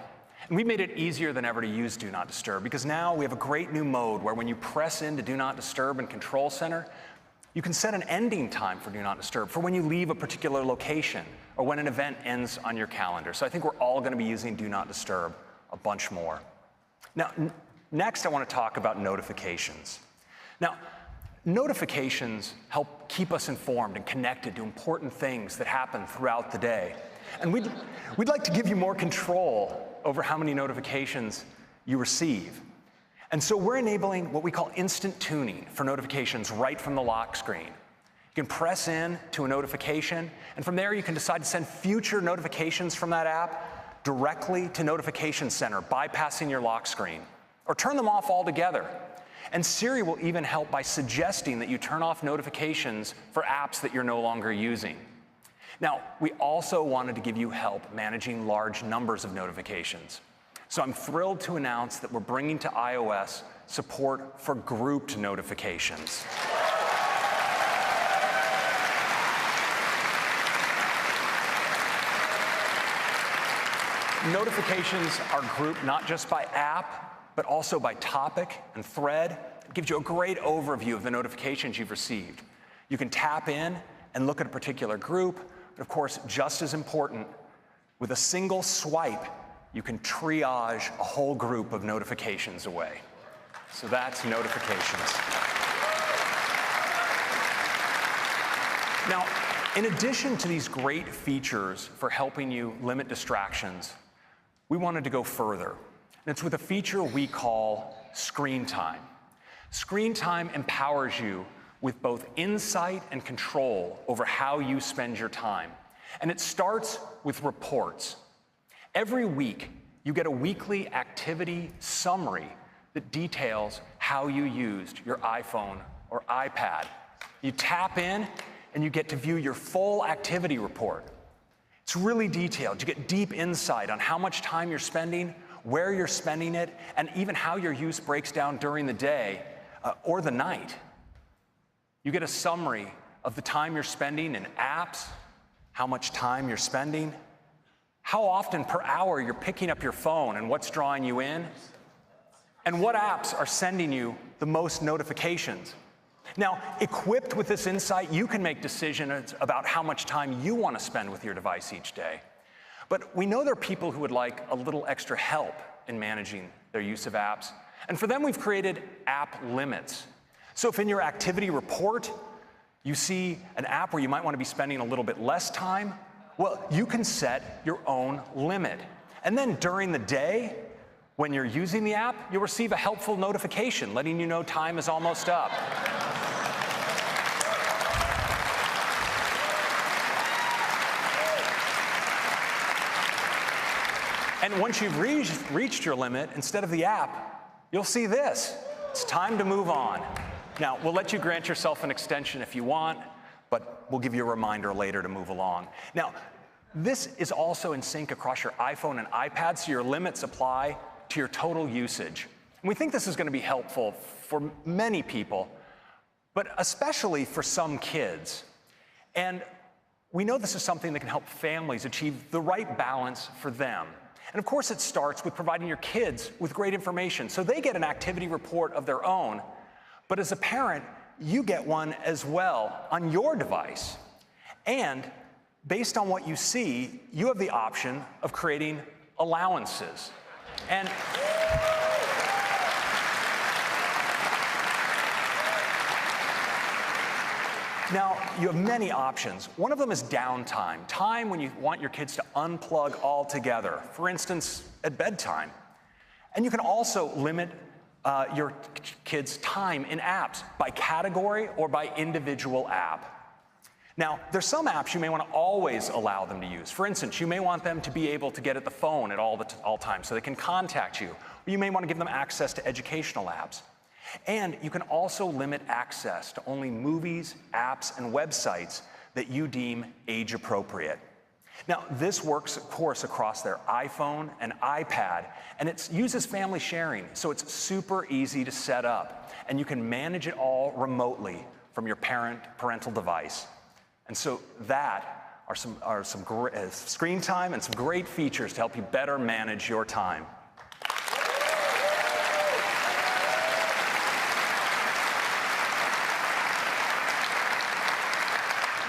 And we made it easier than ever to use Do Not Disturb, because now we have a great new mode where when you press into Do Not Disturb in Control Center, you can set an ending time for Do Not Disturb, for when you leave a particular location or when an event ends on your calendar. So I think we're all going to be using Do Not Disturb a bunch more. Now, next I want to talk about notifications. Now, notifications help keep us informed and connected to important things that happen throughout the day. And we'd like to give you more control over how many notifications you receive. And so we're enabling what we call instant tuning for notifications right from the lock screen. You can press in to a notification, and from there you can decide to send future notifications from that app directly to Notification Center, bypassing your lock screen, or turn them off altogether. And Siri will even help by suggesting that you turn off notifications for apps that you're no longer using. Now, we also wanted to give you help managing large numbers of notifications. So I'm thrilled to announce that we're bringing to iOS support for grouped notifications. Notifications are grouped not just by app, but also by topic and thread. It gives you a great overview of the notifications you've received. You can tap in and look at a particular group. But of course, just as important, with a single swipe, you can triage a whole group of notifications away. So that's notifications. Now, in addition to these great features for helping you limit distractions, we wanted to go further. And it's with a feature we call Screen Time. Screen Time empowers you with both insight and control over how you spend your time. And it starts with reports. Every week, you get a weekly activity summary that details how you used your iPhone or iPad. You tap in, and you get to view your full activity report. It's really detailed. You get deep insight on how much time you're spending, where you're spending it, and even how your use breaks down during the day or the night. You get a summary of the time you're spending in apps, how much time you're spending, how often per hour you're picking up your phone and what's drawing you in, and what apps are sending you the most notifications. Now, equipped with this insight, you can make decisions about how much time you want to spend with your device each day. But we know there are people who would like a little extra help in managing their use of apps. And for them, we've created app limits. So if in your activity report, you see an app where you might want to be spending a little bit less time, well, you can set your own limit. And then during the day, when you're using the app, you'll receive a helpful notification letting you know time is almost up. And once you've reached your limit, instead of the app, you'll see this. It's time to move on. Now, we'll let you grant yourself an extension if you want, but we'll give you a reminder later to move along. Now, this is also in sync across your iPhone and iPad, so your limits apply to your total usage. And we think this is going to be helpful for many people, but especially for some kids. And we know this is something that can help families achieve the right balance for them. And of course, it starts with providing your kids with great information, so they get an activity report of their own. But as a parent, you get one as well on your device. And based on what you see, you have the option of creating allowances. And now, you have many options. One of them is downtime, time when you want your kids to unplug altogether, for instance, at bedtime. And you can also limit your kids' time in apps by category or by individual app. Now, there's some apps you may want to always allow them to use. For instance, you may want them to be able to get at the phone at all times so they can contact you. Or you may want to give them access to educational apps. And you can also limit access to only movies, apps, and websites that you deem age appropriate. Now, this works, of course, across their iPhone and iPad, and it uses family sharing, so it's super easy to set up, and you can manage it all remotely from your parental device. And so that are some great screen time and some great features to help you better manage your time.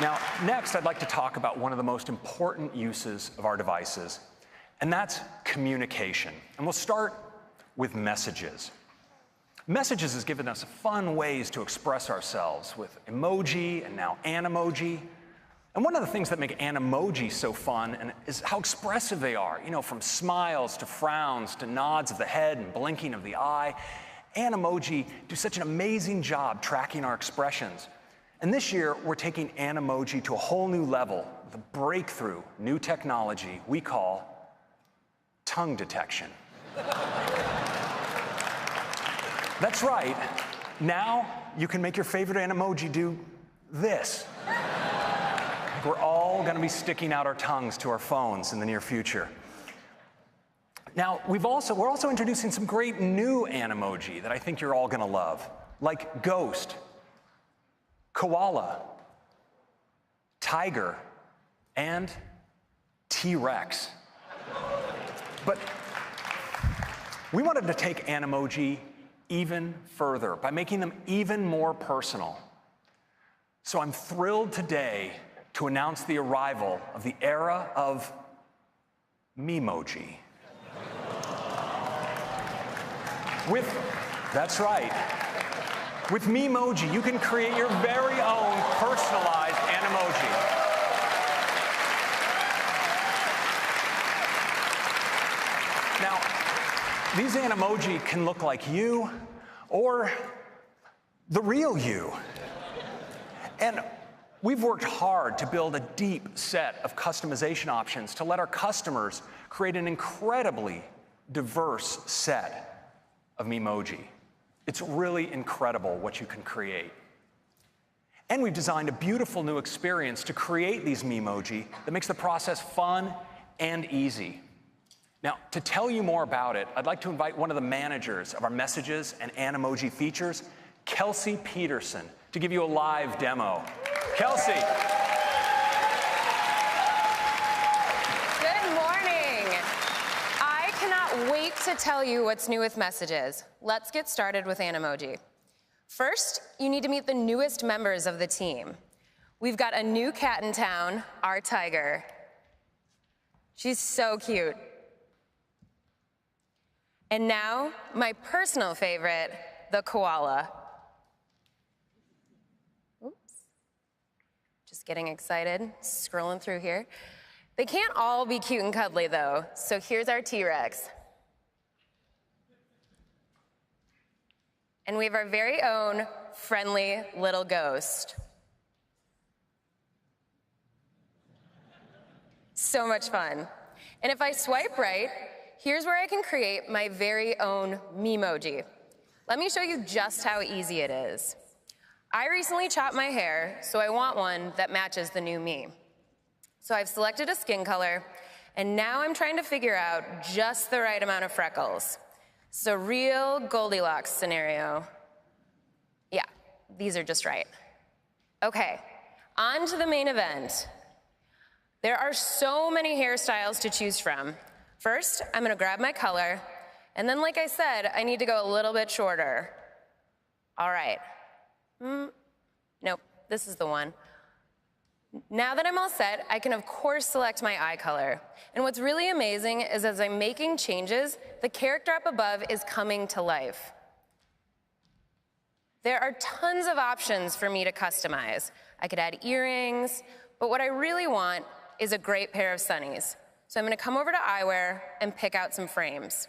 Now, next, I'd like to talk about one of the most important uses of our devices, and that's communication. And we'll start with messages. Messages has given us fun ways to express ourselves with emoji and now Animoji. And one of the things that make Animoji so fun is how expressive they are. You know, from smiles to frowns to nods of the head and blinking of the eye. Animoji do such an amazing job tracking our expressions. And this year, we're taking Animoji to a whole new level, the breakthrough new technology we call tongue detection. That's right. Now, you can make your favorite Animoji do this. We're all going to be sticking out our tongues to our phones in the near future. Now, we're also introducing some great new Animoji that I think you're all going to love, like Ghost, Koala, Tiger, and T-Rex. But we wanted to take Animoji even further by making them even more personal. So I'm thrilled today to announce the arrival of the era of Memoji. That's right. With Memoji, you can create your very own personalized Animoji. Now, these Animoji can look like you or the real you. And we've worked hard to build a deep set of customization options to let our customers create an incredibly diverse set of Memoji. It's really incredible what you can create. And we've designed a beautiful new experience to create these Memoji that makes the process fun and easy. Now, to tell you more about it, I'd like to invite one of the managers of our messages and Animoji features, Kelsey Peterson, to give you a live demo. Kelsey. Good morning. I cannot wait to tell you what's new with messages. Let's get started with Animoji. First, you need to meet the newest members of the team. We've got a new cat in town, our Tiger. She's so cute. And now, my personal favorite, the koala. Oops. Just getting excited, scrolling through here. They can't all be cute and cuddly, though, so here's our T-Rex. And we have our very own friendly little ghost. So much fun. And if I swipe right, here's where I can create my very own Memoji. Let me show you just how easy it is. I recently chopped my hair, so I want one that matches the new me. So I've selected a skin color, and now I'm trying to figure out just the right amount of freckles. It's a real Goldilocks scenario. Yeah, these are just right. Okay, on to the main event. There are so many hairstyles to choose from. First, I'm gonna grab my color, and then like I said, I need to go a little bit shorter. All right. Nope, this is the one. Now that I'm all set, I can of course select my eye color. And what's really amazing is as I'm making changes, the character up above is coming to life. There are tons of options for me to customize. I could add earrings, but what I really want is a great pair of sunnies. So I'm gonna come over to eyewear and pick out some frames.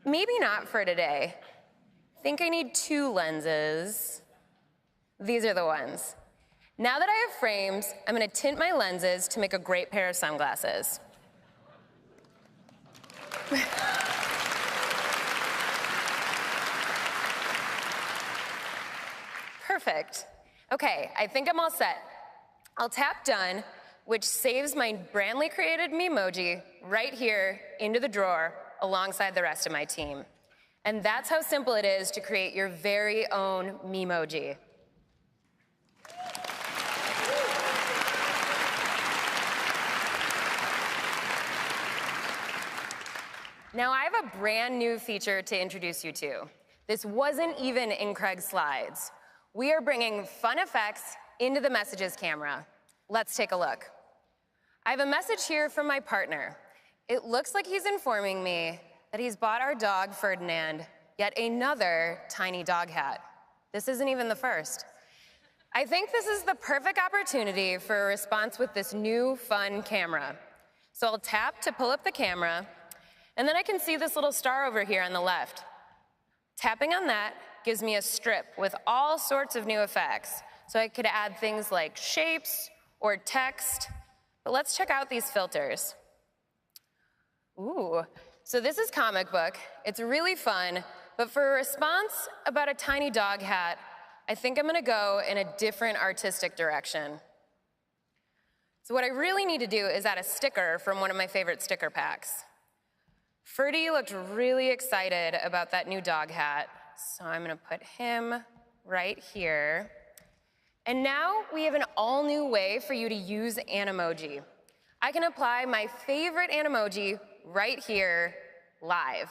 Maybe not for today. I think I need 2 lenses. These are the ones. Now that I have frames, I'm gonna tint my lenses to make a great pair of sunglasses. Perfect. Okay, I think I'm all set. I'll tap done, which saves my brandly created Memoji right here into the drawer alongside the rest of my team. And that's how simple it is to create your very own Memoji. Now I have a brand new feature to introduce you to. This wasn't even in Craig's slides. We are bringing fun effects into the messages camera. Let's take a look. I have a message here from my partner. It looks like he's informing me that he's bought our dog, Ferdinand, yet another tiny dog hat. This isn't even the first. I think this is the perfect opportunity for a response with this new fun camera. So I'll tap to pull up the camera, and then I can see this little star over here on the left. Tapping on that gives me a strip with all sorts of new effects. So I could add things like shapes or text. But let's check out these filters. Ooh, so this is comic book. It's really fun, but for a response about a tiny dog hat, I think I'm gonna go in a different artistic direction. So what I really need to do is add a sticker from one of my favorite sticker packs. Ferdy looked really excited about that new dog hat, so I'm gonna put him right here. And now we have an all-new way for you to use Animoji. I can apply my favorite Animoji right here, live.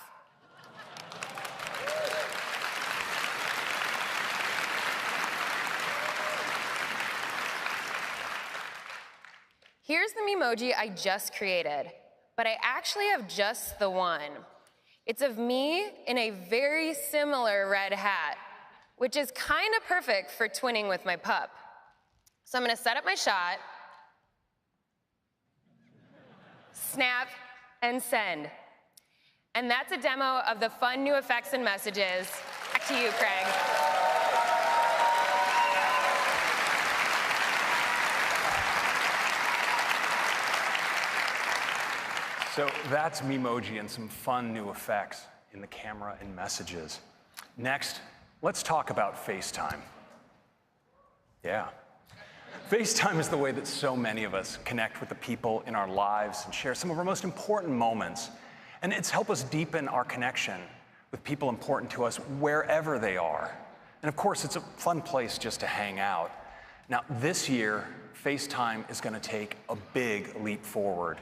Here's the Memoji I just created. But I actually have just the one. It's of me in a very similar red hat, which is kind of perfect for twinning with my pup. So I'm gonna set up my shot, snap, and send. And that's a demo of the fun new effects and messages. Back to you, Craig. So that's Memoji and some fun new effects in the camera and messages. Next, let's talk about FaceTime. Yeah. FaceTime is the way that so many of us connect with the people in our lives and share some of our most important moments. And it's helped us deepen our connection with people important to us wherever they are. And of course, it's a fun place just to hang out. Now, this year, FaceTime is going to take a big leap forward.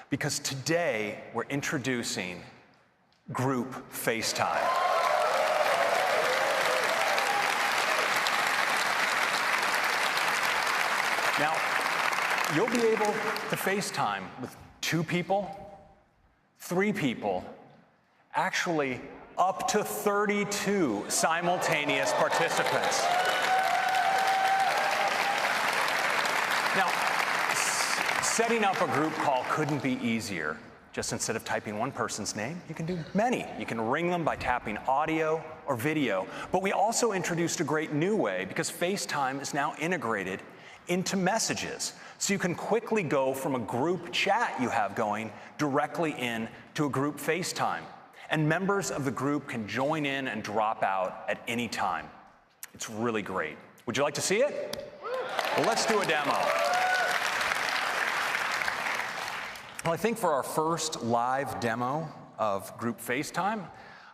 Because today, we're introducing Group FaceTime. Now, you'll be able to FaceTime with 2 people, 3 people, actually up to 32 simultaneous participants. Now, setting up a group call couldn't be easier. Just instead of typing one person's name, you can do many. You can ring them by tapping audio or video. But we also introduced a great new way because FaceTime is now integrated into messages. So you can quickly go from a group chat you have going directly in to a group FaceTime. And members of the group can join in and drop out at any time. It's really great. Would you like to see it? Well, let's do a demo. Well, I think for our first live demo of Group FaceTime,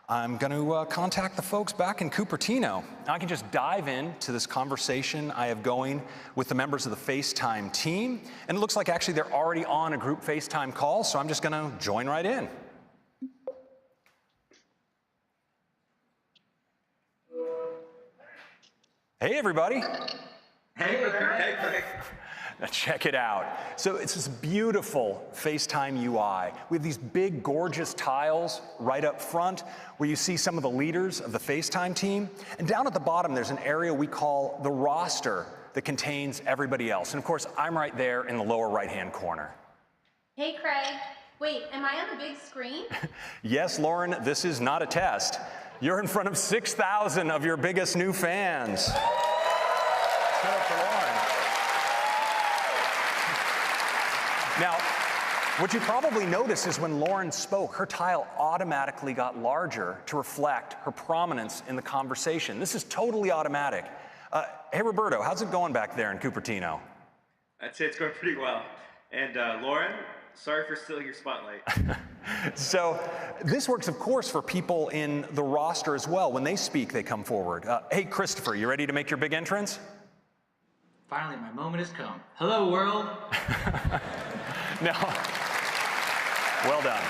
I'm going to contact the folks back in Cupertino. Now, I can just dive into this conversation I have going with the members of the FaceTime team. And it looks like actually they're already on a group FaceTime call, so I'm just going to join right in. Hey, everybody. Hey, Craig. Now check it out. So it's this beautiful FaceTime UI. We have these big, gorgeous tiles right up front where you see some of the leaders of the FaceTime team. And down at the bottom, there's an area we call the roster that contains everybody else. And of course, I'm right there in the lower right-hand corner. Hey, Craig. Wait, am I on the big screen? Yes, Lauren, this is not a test. You're in front of 6,000 of your biggest new fans. Let's go for Lauren. Now, what you probably noticed is when Lauren spoke, her tile automatically got larger to reflect her prominence in the conversation. This is totally automatic. Hey, Roberto, how's it going back there in Cupertino? I'd say it's going pretty well. And Lauren, sorry for stealing your spotlight. So this works, of course, for people in the roster as well. When they speak, they come forward. Hey, Christopher, you ready to make your big entrance? Finally, my moment has come. Hello, world. Now, well done.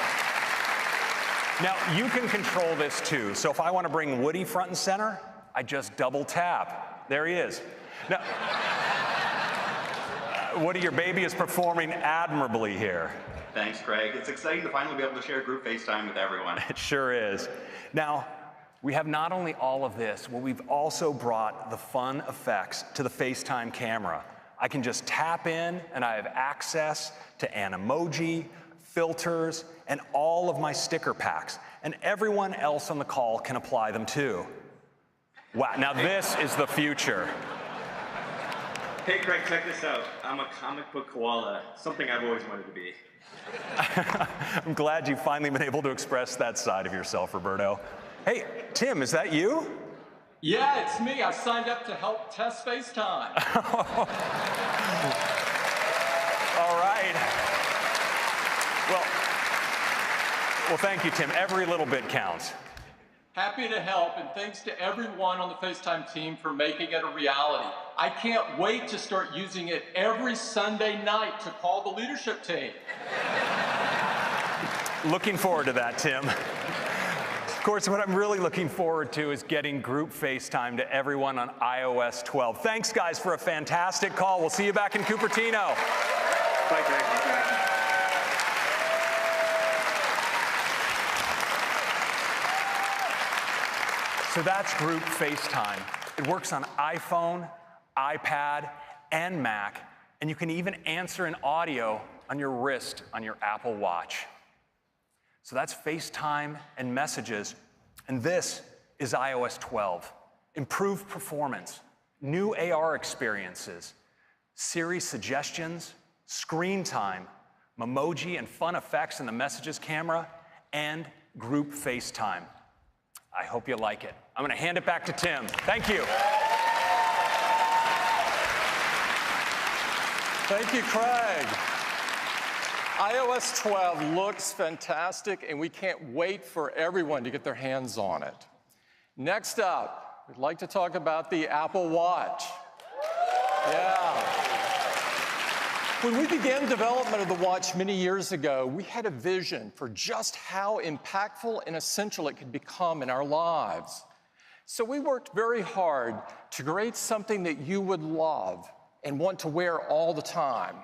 Now, you can control this too. So if I want to bring Woody front and center, I just double tap. There he is. Now, Woody, your baby is performing admirably here. Thanks, Craig. It's exciting to finally be able to share group FaceTime with everyone. It sure is. Now, we have not only all of this, but we've also brought the fun effects to the FaceTime camera. I can just tap in and I have access to Animoji, filters, and all of my sticker packs. And everyone else on the call can apply them too. Wow, now this is the future. Hey, Craig, check this out. I'm a comic book koala, something I've always wanted to be. I'm glad you've finally been able to express that side of yourself, Roberto. Hey, Tim, is that you? Yeah, it's me. I signed up to help test FaceTime. All right. Well, thank you, Tim. Every little bit counts. Happy to help, and thanks to everyone on the FaceTime team for making it a reality. I can't wait to start using it every Sunday night to call the leadership team. Looking forward to that, Tim. Of course, what I'm really looking forward to is getting group FaceTime to everyone on iOS 12. Thanks, guys, for a fantastic call. We'll see you back in Cupertino. Bye, Craig. So that's group FaceTime. It works on iPhone, iPad, and Mac, and you can even answer in audio on your wrist on your Apple Watch. So that's FaceTime and messages, and this is iOS 12. Improved performance, new AR experiences, Siri suggestions, screen time, Memoji and fun effects in the messages camera, and group FaceTime. I hope you like it. I'm going to hand it back to Tim. Thank you. Thank you, Craig. iOS 12 looks fantastic, and we can't wait for everyone to get their hands on it. Next up, we'd like to talk about the Apple Watch. Yeah. When we began development of the watch many years ago, we had a vision for just how impactful and essential it could become in our lives. So we worked very hard to create something that you would love and want to wear all the time.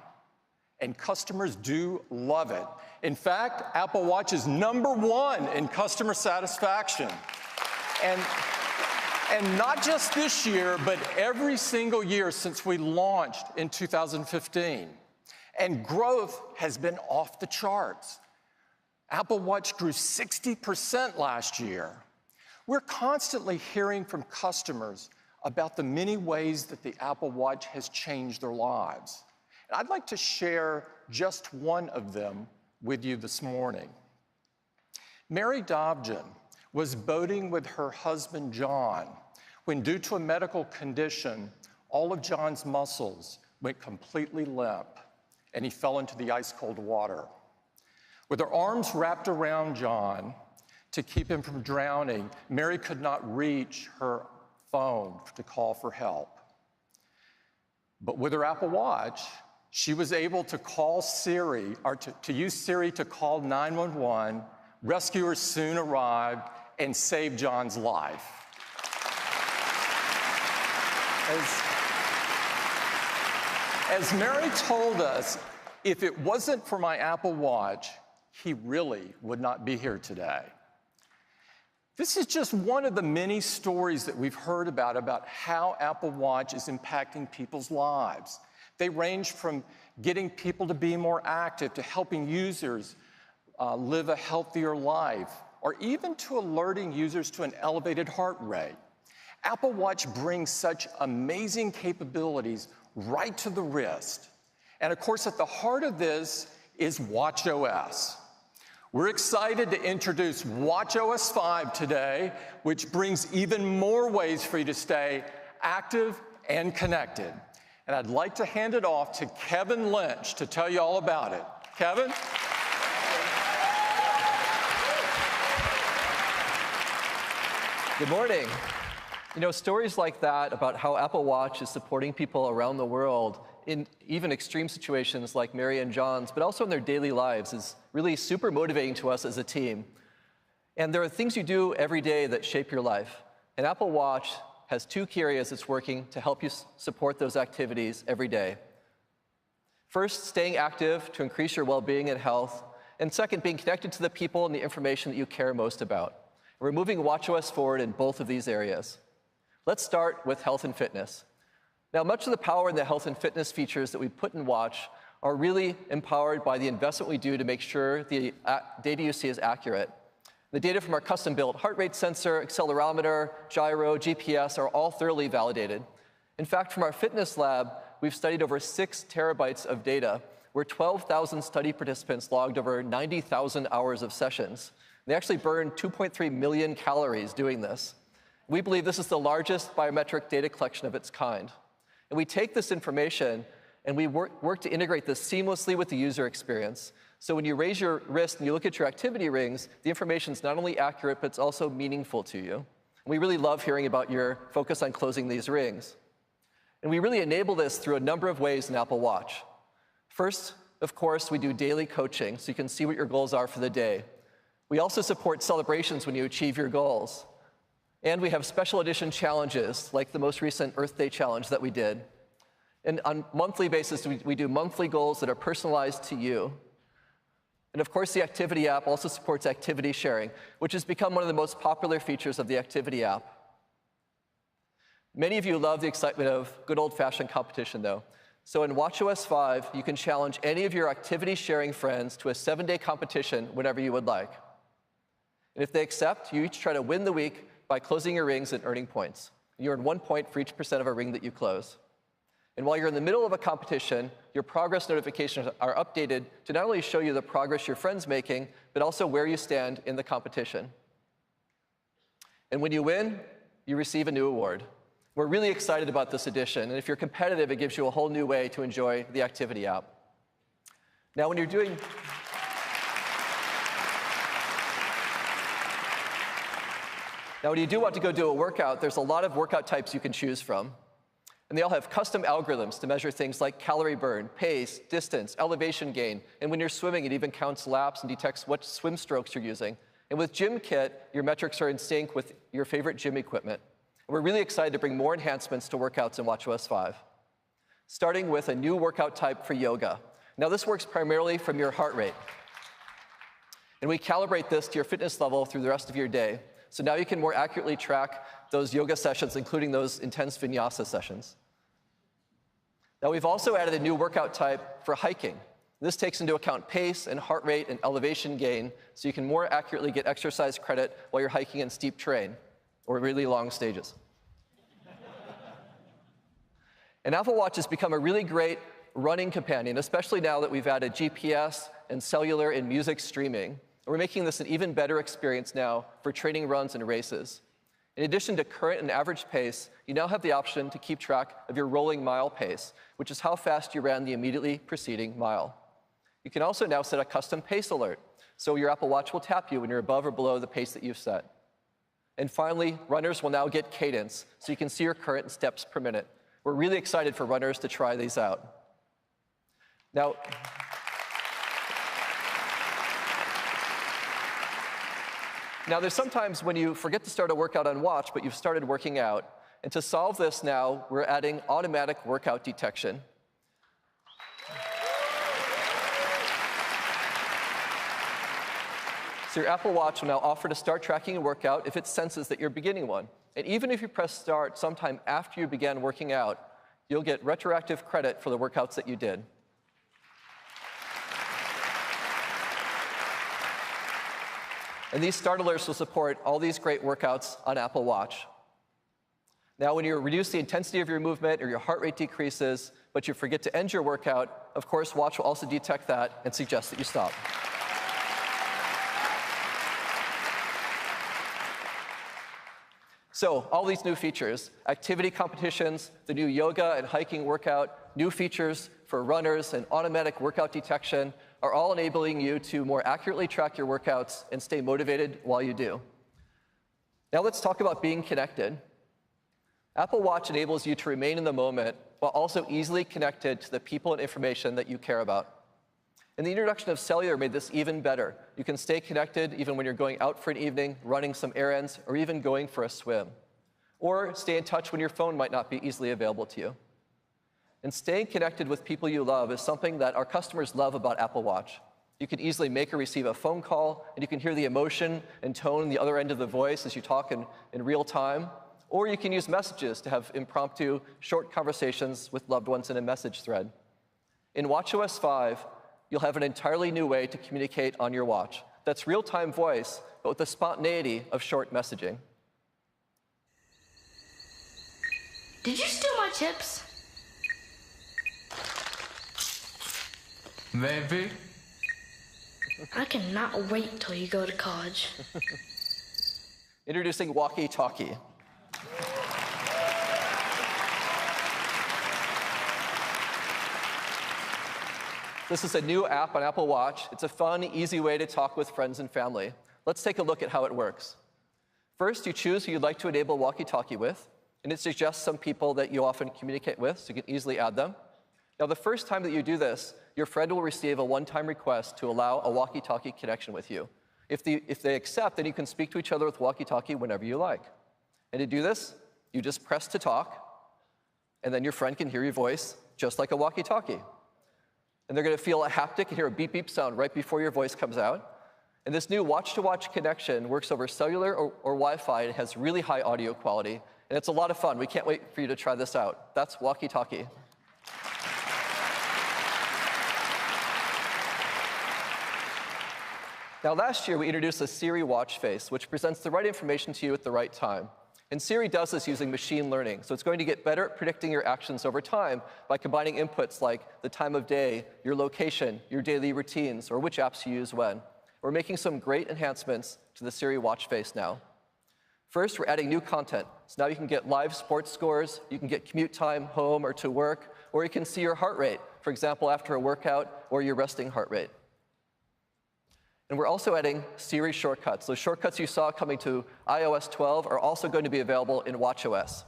And customers do love it. In fact, Apple Watch is #1 in customer satisfaction. And not just this year, but every single year since we launched in 2015. And growth has been off the charts. Apple Watch grew 60% last year. We're constantly hearing from customers about the many ways that the Apple Watch has changed their lives. And I'd like to share just one of them with you this morning. Mary Dobjan was boating with her husband, John, when due to a medical condition, all of John's muscles went completely limp, and he fell into the ice-cold water. With her arms wrapped around John to keep him from drowning, Mary could not reach her phone to call for help. But with her Apple Watch, she was able to call Siri, or to use Siri to call 911. Rescuers soon arrived and saved John's life. As Mary told us, if it wasn't for my Apple Watch, he really would not be here today. This is just one of the many stories that we've heard about how Apple Watch is impacting people's lives. They range from getting people to be more active, to helping users live a healthier life, or even to alerting users to an elevated heart rate. Apple Watch brings such amazing capabilities right to the wrist. And of course, at the heart of this is watchOS. We're excited to introduce watchOS 5 today, which brings even more ways for you to stay active and connected. And I'd like to hand it off to Kevin Lynch to tell you all about it. Kevin? Good morning. You know, stories like that about how Apple Watch is supporting people around the world in even extreme situations like Mary and John's, but also in their daily lives, is really super motivating to us as a team. And there are things you do every day that shape your life. And Apple Watch has two key areas it's working to help you support those activities every day. First, staying active to increase your well-being and health. And second, being connected to the people and the information that you care most about. We're moving watchOS forward in both of these areas. Let's start with health and fitness. Now, much of the power in the health and fitness features that we put in Watch are really empowered by the investment we do to make sure the data you see is accurate. The data from our custom-built heart rate sensor, accelerometer, gyro, GPS are all thoroughly validated. In fact, from our fitness lab, we've studied over 6 terabytes of data, where 12,000 study participants logged over 90,000 hours of sessions. They actually burned 2.3 million calories doing this. We believe this is the largest biometric data collection of its kind. And we take this information and we work to integrate this seamlessly with the user experience. So when you raise your wrist and you look at your activity rings, the information is not only accurate, but it's also meaningful to you. And we really love hearing about your focus on closing these rings. And we really enable this through a number of ways in Apple Watch. First, of course, we do daily coaching, so you can see what your goals are for the day. We also support celebrations when you achieve your goals. And we have special edition challenges, like the most recent Earth Day challenge that we did. And on a monthly basis, we do monthly goals that are personalized to you. And of course, the Activity app also supports activity sharing, which has become one of the most popular features of the Activity app. Many of you love the excitement of good old-fashioned competition, though. So in watchOS 5, you can challenge any of your activity sharing friends to a 7-day competition whenever you would like. And if they accept, you each try to win the week by closing your rings and earning points. You earn 1 point for each % of a ring that you close. And while you're in the middle of a competition, your progress notifications are updated to not only show you the progress your friend's making, but also where you stand in the competition. And when you win, you receive a new award. We're really excited about this addition, and if you're competitive, it gives you a whole new way to enjoy the Activity app. Now, when you do want to go do a workout, there's a lot of workout types you can choose from. And they all have custom algorithms to measure things like calorie burn, pace, distance, elevation gain. And when you're swimming, it even counts laps and detects what swim strokes you're using. And with GymKit, your metrics are in sync with your favorite gym equipment. And we're really excited to bring more enhancements to workouts in watchOS 5, starting with a new workout type for yoga. Now, this works primarily from your heart rate. And we calibrate this to your fitness level through the rest of your day. So now you can more accurately track those yoga sessions, including those intense vinyasa sessions. Now, we've also added a new workout type for hiking. This takes into account pace and heart rate and elevation gain, so you can more accurately get exercise credit while you're hiking in steep terrain or really long stages. And Apple Watch has become a really great running companion, especially now that we've added GPS and cellular and music streaming. We're making this an even better experience now for training runs and races. In addition to current and average pace, you now have the option to keep track of your rolling mile pace, which is how fast you ran the immediately preceding mile. You can also now set a custom pace alert, so your Apple Watch will tap you when you're above or below the pace that you've set. And finally, runners will now get cadence, so you can see your current steps per minute. We're really excited for runners to try these out. Now, there's sometimes when you forget to start a workout on Watch, but you've started working out. And to solve this now, we're adding automatic workout detection. So your Apple Watch will now offer to start tracking a workout if it senses that you're beginning one. And even if you press start sometime after you began working out, you'll get retroactive credit for the workouts that you did. And these start alerts will support all these great workouts on Apple Watch. Now, when you reduce the intensity of your movement or your heart rate decreases, but you forget to end your workout, of course, Watch will also detect that and suggest that you stop. So all these new features, activity competitions, the new yoga and hiking workout, new features for runners and automatic workout detection are all enabling you to more accurately track your workouts and stay motivated while you do. Now let's talk about being connected. Apple Watch enables you to remain in the moment while also easily connected to the people and information that you care about. And the introduction of cellular made this even better. You can stay connected even when you're going out for an evening, running some errands, or even going for a swim. Or stay in touch when your phone might not be easily available to you. And staying connected with people you love is something that our customers love about Apple Watch. You can easily make or receive a phone call, and you can hear the emotion and tone on the other end of the voice as you talk in real time. Or you can use messages to have impromptu, short conversations with loved ones in a message thread. In watchOS 5, you'll have an entirely new way to communicate on your watch. That's real-time voice, but with the spontaneity of short messaging. Did you steal my chips? Maybe. I cannot wait till you go to college. Introducing Walkie Talkie. This is a new app on Apple Watch. It's a fun, easy way to talk with friends and family. Let's take a look at how it works. First, you choose who you'd like to enable walkie-talkie with, and it suggests some people that you often communicate with, so you can easily add them. Now, the first time that you do this, your friend will receive a one-time request to allow a walkie-talkie connection with you. If they accept, then you can speak to each other with walkie-talkie whenever you like. And to do this, you just press to talk, and then your friend can hear your voice just like a walkie-talkie. And they're going to feel a haptic and hear a beep beep sound right before your voice comes out. And this new watch-to-watch connection works over cellular or Wi-Fi. It has really high audio quality, and it's a lot of fun. We can't wait for you to try this out. That's walkie-talkie. Now, last year, we introduced a Siri watch face, which presents the right information to you at the right time. And Siri does this using machine learning, so it's going to get better at predicting your actions over time by combining inputs like the time of day, your location, your daily routines, or which apps you use when. We're making some great enhancements to the Siri watch face now. First, we're adding new content. So now you can get live sports scores, you can get commute time home or to work, or you can see your heart rate, for example, after a workout, or your resting heart rate. And we're also adding Siri shortcuts. Those shortcuts you saw coming to iOS 12 are also going to be available in watchOS.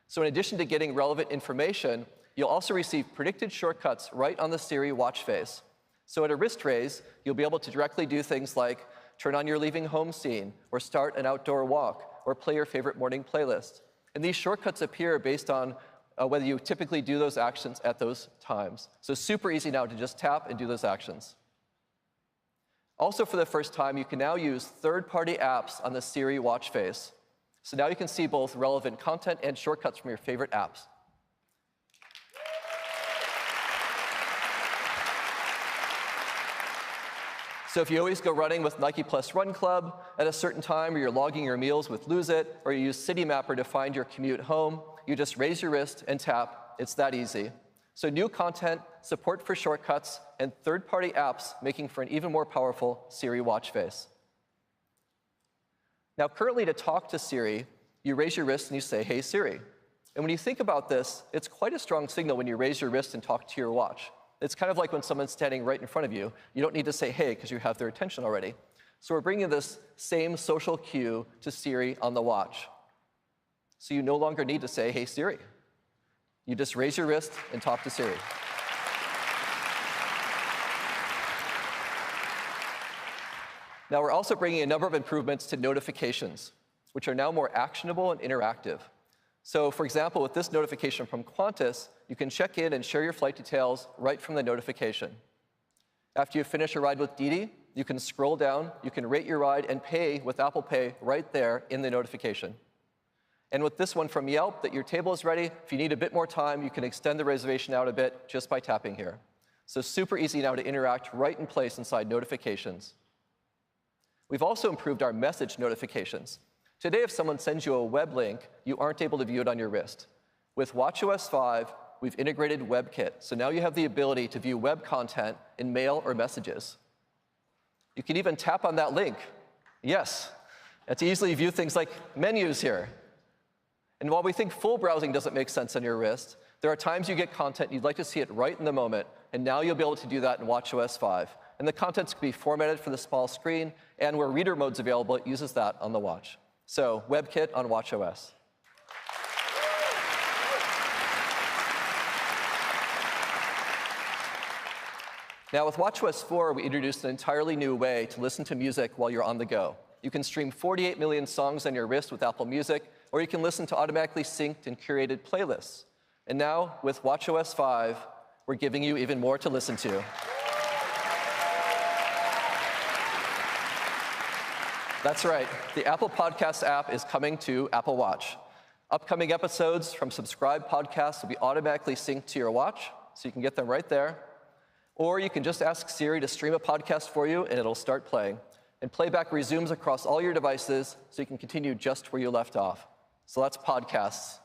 So in addition to getting relevant information, you'll also receive predicted shortcuts right on the Siri watch face. So at a wrist raise, you'll be able to directly do things like turn on your leaving home scene, or start an outdoor walk, or play your favorite morning playlist. And these shortcuts appear based on whether you typically do those actions at those times. So super easy now to just tap and do those actions. Also, for the first time, you can now use third-party apps on the Siri watch face. So now you can see both relevant content and shortcuts from your favorite apps. So if you always go running with Nike Plus Run Club at a certain time, or you're logging your meals with Lose It, or you use Citymapper to find your commute home, you just raise your wrist and tap. It's that easy. So new content, support for shortcuts, and third-party apps making for an even more powerful Siri watch face. Now, currently, to talk to Siri, you raise your wrist and you say, "Hey, Siri." And when you think about this, it's quite a strong signal when you raise your wrist and talk to your watch. It's kind of like when someone's standing right in front of you. You don't need to say, "Hey," because you have their attention already. So we're bringing this same social cue to Siri on the watch. So you no longer need to say, "Hey, Siri." You just raise your wrist and talk to Siri. Now, we're also bringing a number of improvements to notifications, which are now more actionable and interactive. So, for example, with this notification from Qantas, you can check in and share your flight details right from the notification. After you finish a ride with Didi, you can scroll down, you can rate your ride and pay with Apple Pay right there in the notification. And with this one from Yelp, that your table is ready, if you need a bit more time, you can extend the reservation out a bit just by tapping here. So super easy now to interact right in place inside notifications. We've also improved our message notifications. Today, if someone sends you a web link, you aren't able to view it on your wrist. With watchOS 5, we've integrated WebKit, so now you have the ability to view web content in mail or messages. You can even tap on that link. Yes, and to easily view things like menus here. And while we think full browsing doesn't make sense on your wrist, there are times you get content you'd like to see it right in the moment, and now you'll be able to do that in watchOS 5. And the contents can be formatted for the small screen, and where reader mode's available, it uses that on the watch. So WebKit on watchOS. Now with watchOS 4, we introduced an entirely new way to listen to music while you're on the go. You can stream 48 million songs on your wrist with Apple Music, or you can listen to automatically synced and curated playlists. And now, with watchOS 5, we're giving you even more to listen to. That's right, the Apple Podcasts app is coming to Apple Watch. Upcoming episodes from subscribed podcasts will be automatically synced to your watch, so you can get them right there. Or you can just ask Siri to stream a podcast for you, and it'll start playing. And playback resumes across all your devices, so you can continue just where you left off. So that's podcasts.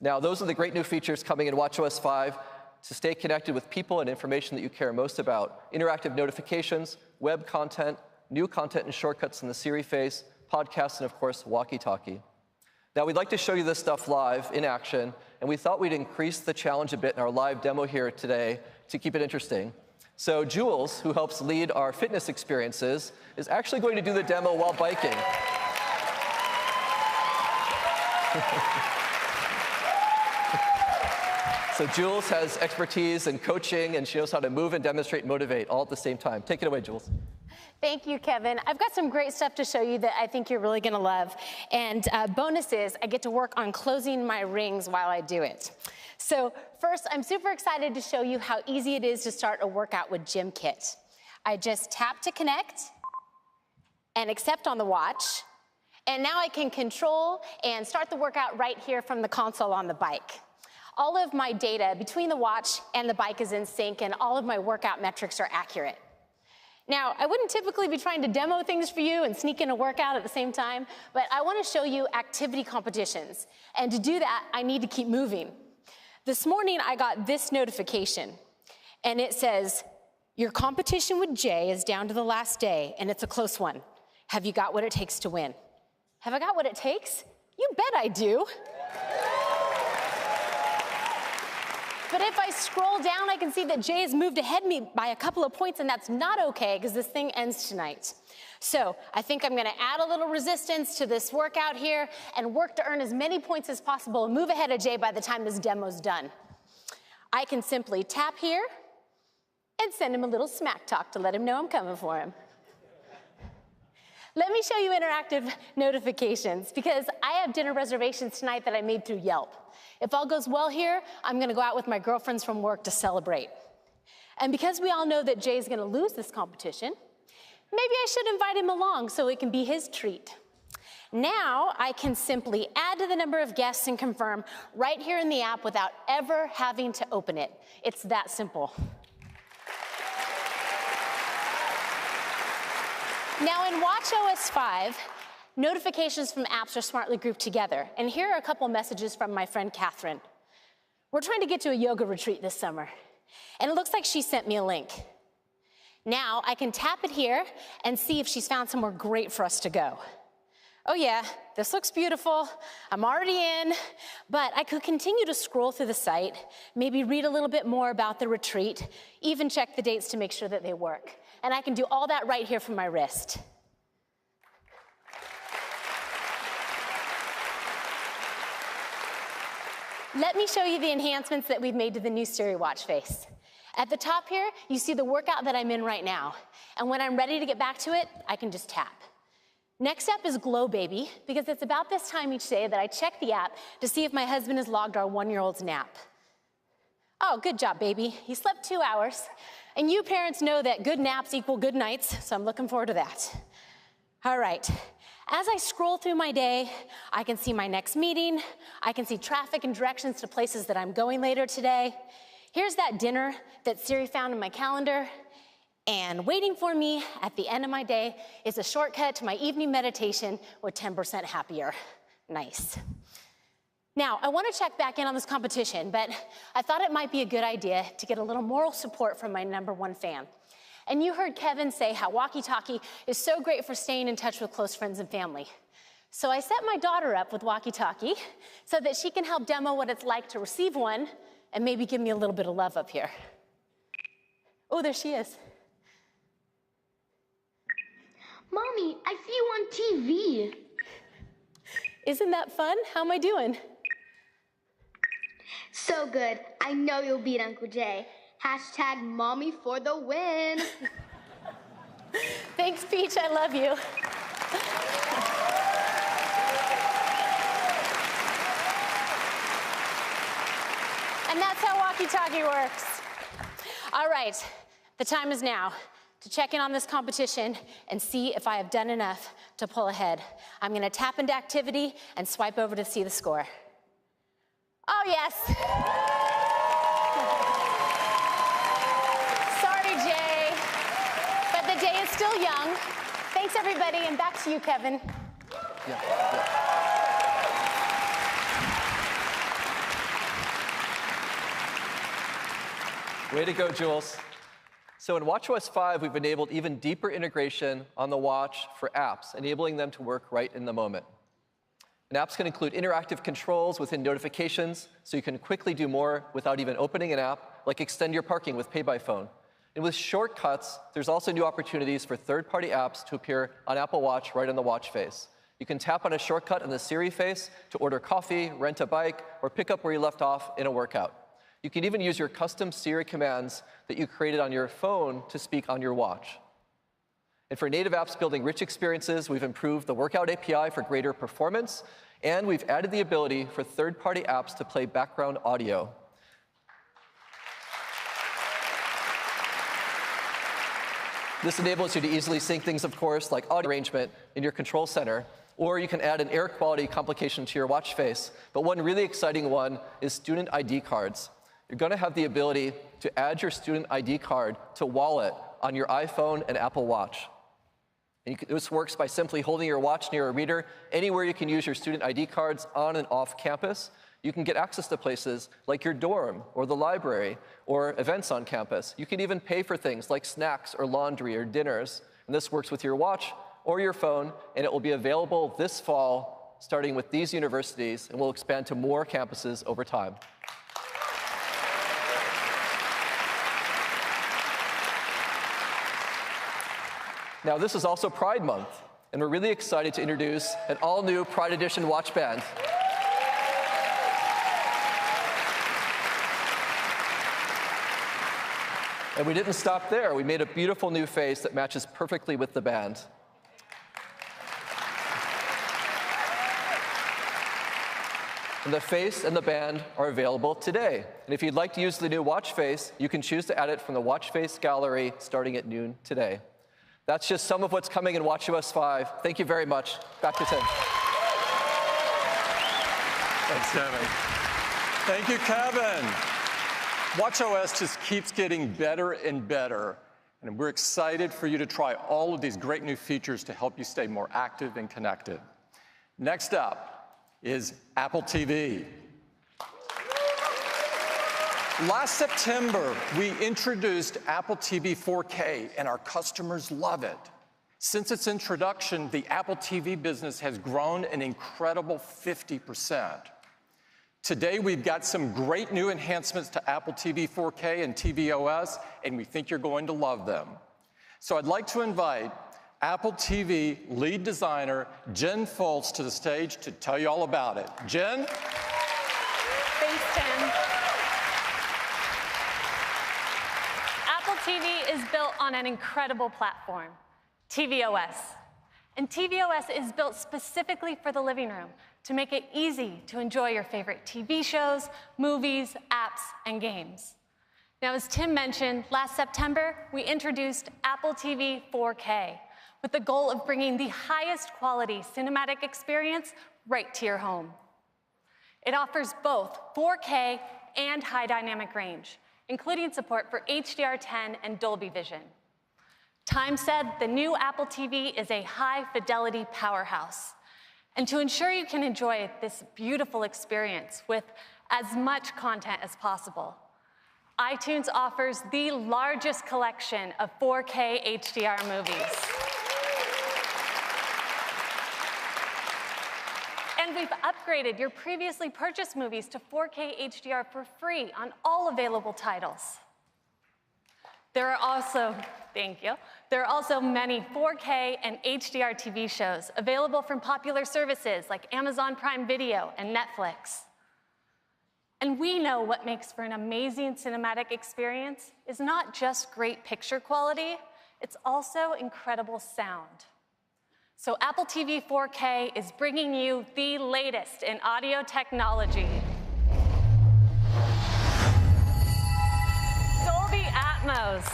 Now, those are the great new features coming in watchOS 5 to stay connected with people and information that you care most about. Interactive notifications, web content, new content and shortcuts in the Siri face, podcasts, and of course, walkie-talkie. Now, we'd like to show you this stuff live in action, and we thought we'd increase the challenge a bit in our live demo here today to keep it interesting. So Jules, who helps lead our fitness experiences, is actually going to do the demo while biking. So Jules has expertise in coaching, and she knows how to move and demonstrate and motivate all at the same time. Take it away, Jules. Thank you, Kevin. I've got some great stuff to show you that I think you're really going to love. And bonus is I get to work on closing my rings while I do it. So first, I'm super excited to show you how easy it is to start a workout with GymKit. I just tap to connect and accept on the watch. And now I can control and start the workout right here from the console on the bike. All of my data between the watch and the bike is in sync, and all of my workout metrics are accurate. Now, I wouldn't typically be trying to demo things for you and sneak in a workout at the same time, but I want to show you activity competitions. And to do that, I need to keep moving. This morning, I got this notification, and it says, your competition with Jay is down to the last day, and it's a close one. Have you got what it takes to win? Have I got what it takes? You bet I do. But if I scroll down, I can see that Jay has moved ahead of me by a couple of points, and that's not okay because this thing ends tonight. So I think I'm going to add a little resistance to this workout here and work to earn as many points as possible and move ahead of Jay by the time this demo's done. I can simply tap here and send him a little smack talk to let him know I'm coming for him. Let me show you interactive notifications because I have dinner reservations tonight that I made through Yelp. If all goes well here, I'm going to go out with my girlfriends from work to celebrate. And because we all know that Jay's going to lose this competition, maybe I should invite him along so it can be his treat. Now I can simply add to the number of guests and confirm right here in the app without ever having to open it. It's that simple. Now in watchOS 5, notifications from apps are smartly grouped together. And here are a couple messages from my friend Catherine. We're trying to get to a yoga retreat this summer, and it looks like she sent me a link. Now I can tap it here and see if she's found somewhere great for us to go. Oh yeah, this looks beautiful. I'm already in, but I could continue to scroll through the site, maybe read a little bit more about the retreat, even check the dates to make sure that they work. And I can do all that right here from my wrist. Let me show you the enhancements that we've made to the new Siri watch face. At the top here, you see the workout that I'm in right now. And when I'm ready to get back to it, I can just tap. Next up is Glow Baby, because it's about this time each day that I check the app to see if my husband has logged our one-year-old's nap. Oh, good job, baby. He slept 2 hours. And you parents know that good naps equal good nights, so I'm looking forward to that. All right. As I scroll through my day, I can see my next meeting. I can see traffic and directions to places that I'm going later today. Here's that dinner that Siri found in my calendar. And waiting for me at the end of my day is a shortcut to my evening meditation with 10% happier. Nice. Now, I want to check back in on this competition, but I thought it might be a good idea to get a little moral support from my #1 fan. And you heard Kevin say how walkie-talkie is so great for staying in touch with close friends and family. So I set my daughter up with walkie-talkie so that she can help demo what it's like to receive one and maybe give me a little bit of love up here. Oh, there she is. Mommy, I see you on TV. Isn't that fun? How am I doing? So good. I know you'll beat Uncle Jay. Hashtag mommy for the win. Thanks, Peach. I love you. And that's how walkie-talkie works. All right, the time is now to check in on this competition and see if I have done enough to pull ahead. I'm gonna tap into activity and swipe over to see the score. Oh, yes. Sorry, Jay, but the day is still young. Thanks, everybody, and back to you, Kevin. Way to go, Jules. So in watchOS 5, we've enabled even deeper integration on the watch for apps, enabling them to work right in the moment. And apps can include interactive controls within notifications, so you can quickly do more without even opening an app, like extend your parking with Pay by Phone. And with shortcuts, there's also new opportunities for third-party apps to appear on Apple Watch right on the watch face. You can tap on a shortcut on the Siri face to order coffee, rent a bike, or pick up where you left off in a workout. You can even use your custom Siri commands that you created on your phone to speak on your watch. And for native apps building rich experiences, we've improved the Workout API for greater performance, and we've added the ability for third-party apps to play background audio. This enables you to easily sync things, of course, like audio arrangement in your control center, or you can add an air quality complication to your watch face. But one really exciting one is student ID cards. You're going to have the ability to add your student ID card to Wallet on your iPhone and Apple Watch. And this works by simply holding your watch near a reader. Anywhere you can use your student ID cards on and off campus, you can get access to places like your dorm or the library or events on campus. You can even pay for things like snacks or laundry or dinners. And this works with your watch or your phone, and it will be available this fall, starting with these universities, and will expand to more campuses over time. Now, this is also Pride Month, and we're really excited to introduce an all-new Pride Edition watch band. And we didn't stop there. We made a beautiful new face that matches perfectly with the band. And the face and the band are available today. And if you'd like to use the new watch face, you can choose to add it from the watch face gallery starting at noon today. That's just some of what's coming in watchOS 5. Thank you very much. Back to Tim. Thanks, Kevin. Thank you, Kevin. watchOS just keeps getting better and better, and we're excited for you to try all of these great new features to help you stay more active and connected. Next up is Apple TV. Last September, we introduced Apple TV 4K, and our customers love it. Since its introduction, the Apple TV business has grown an incredible 50%. Today, we've got some great new enhancements to Apple TV 4K and tvOS, and we think you're going to love them. So I'd like to invite Apple TV lead designer Jen Foltz to the stage to tell you all about it. Jen? Thanks, Tim. Apple TV is built on an incredible platform, tvOS. And tvOS is built specifically for the living room to make it easy to enjoy your favorite TV shows, movies, apps, and games. Now, as Tim mentioned, last September, we introduced Apple TV 4K with the goal of bringing the highest quality cinematic experience right to your home. It offers both 4K and high dynamic range, including support for HDR10 and Dolby Vision. Time said the new Apple TV is a high-fidelity powerhouse. And to ensure you can enjoy this beautiful experience with as much content as possible, iTunes offers the largest collection of 4K HDR movies. And we've upgraded your previously purchased movies to 4K HDR for free on all available titles. There are also, thank you, there are also many 4K and HDR TV shows available from popular services like Amazon Prime Video and Netflix. And we know what makes for an amazing cinematic experience is not just great picture quality, it's also incredible sound. So Apple TV 4K is bringing you the latest in audio technology. Dolby Atmos.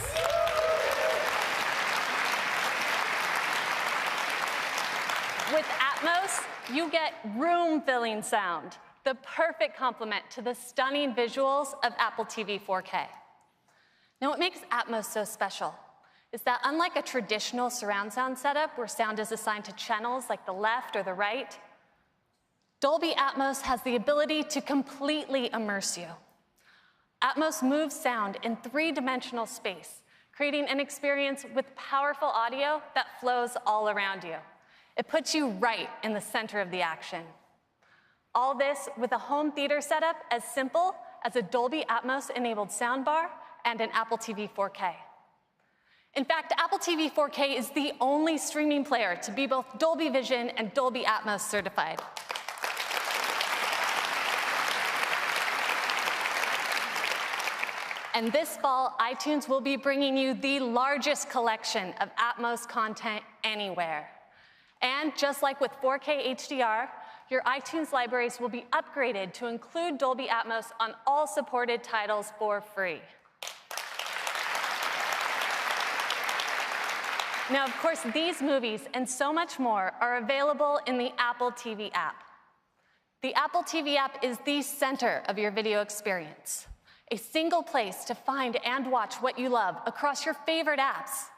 With Atmos, you get room-filling sound, the perfect complement to the stunning visuals of Apple TV 4K. Now, what makes Atmos so special is that unlike a traditional surround sound setup where sound is assigned to channels like the left or the right, Dolby Atmos has the ability to completely immerse you. Atmos moves sound in three-dimensional space, creating an experience with powerful audio that flows all around you. It puts you right in the center of the action. All this with a home theater setup as simple as a Dolby Atmos-enabled soundbar and an Apple TV 4K. In fact, Apple TV 4K is the only streaming player to be both Dolby Vision and Dolby Atmos certified. And this fall, iTunes will be bringing you the largest collection of Atmos content anywhere. And just like with 4K HDR, your iTunes libraries will be upgraded to include Dolby Atmos on all supported titles for free. Now, of course, these movies and so much more are available in the Apple TV app. The Apple TV app is the center of your video experience, a single place to find and watch what you love across your favorite apps.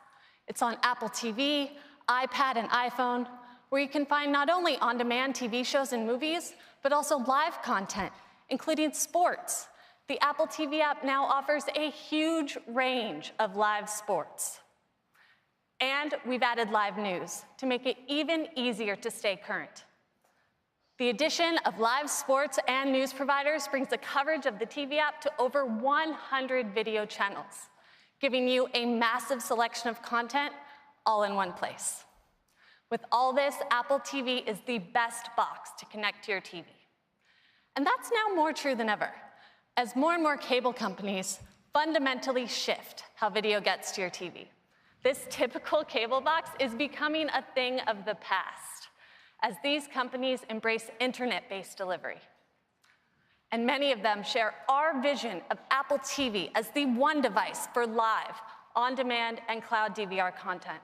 It's on Apple TV, iPad, and iPhone, where you can find not only on-demand TV shows and movies, but also live content, including sports. The Apple TV app now offers a huge range of live sports. And we've added live news to make it even easier to stay current. The addition of live sports and news providers brings the coverage of the TV app to over 100 video channels, giving you a massive selection of content all in one place. With all this, Apple TV is the best box to connect to your TV. And that's now more true than ever, as more and more cable companies fundamentally shift how video gets to your TV. This typical cable box is becoming a thing of the past, as these companies embrace internet-based delivery. And many of them share our vision of Apple TV as the one device for live, on-demand, and cloud DVR content.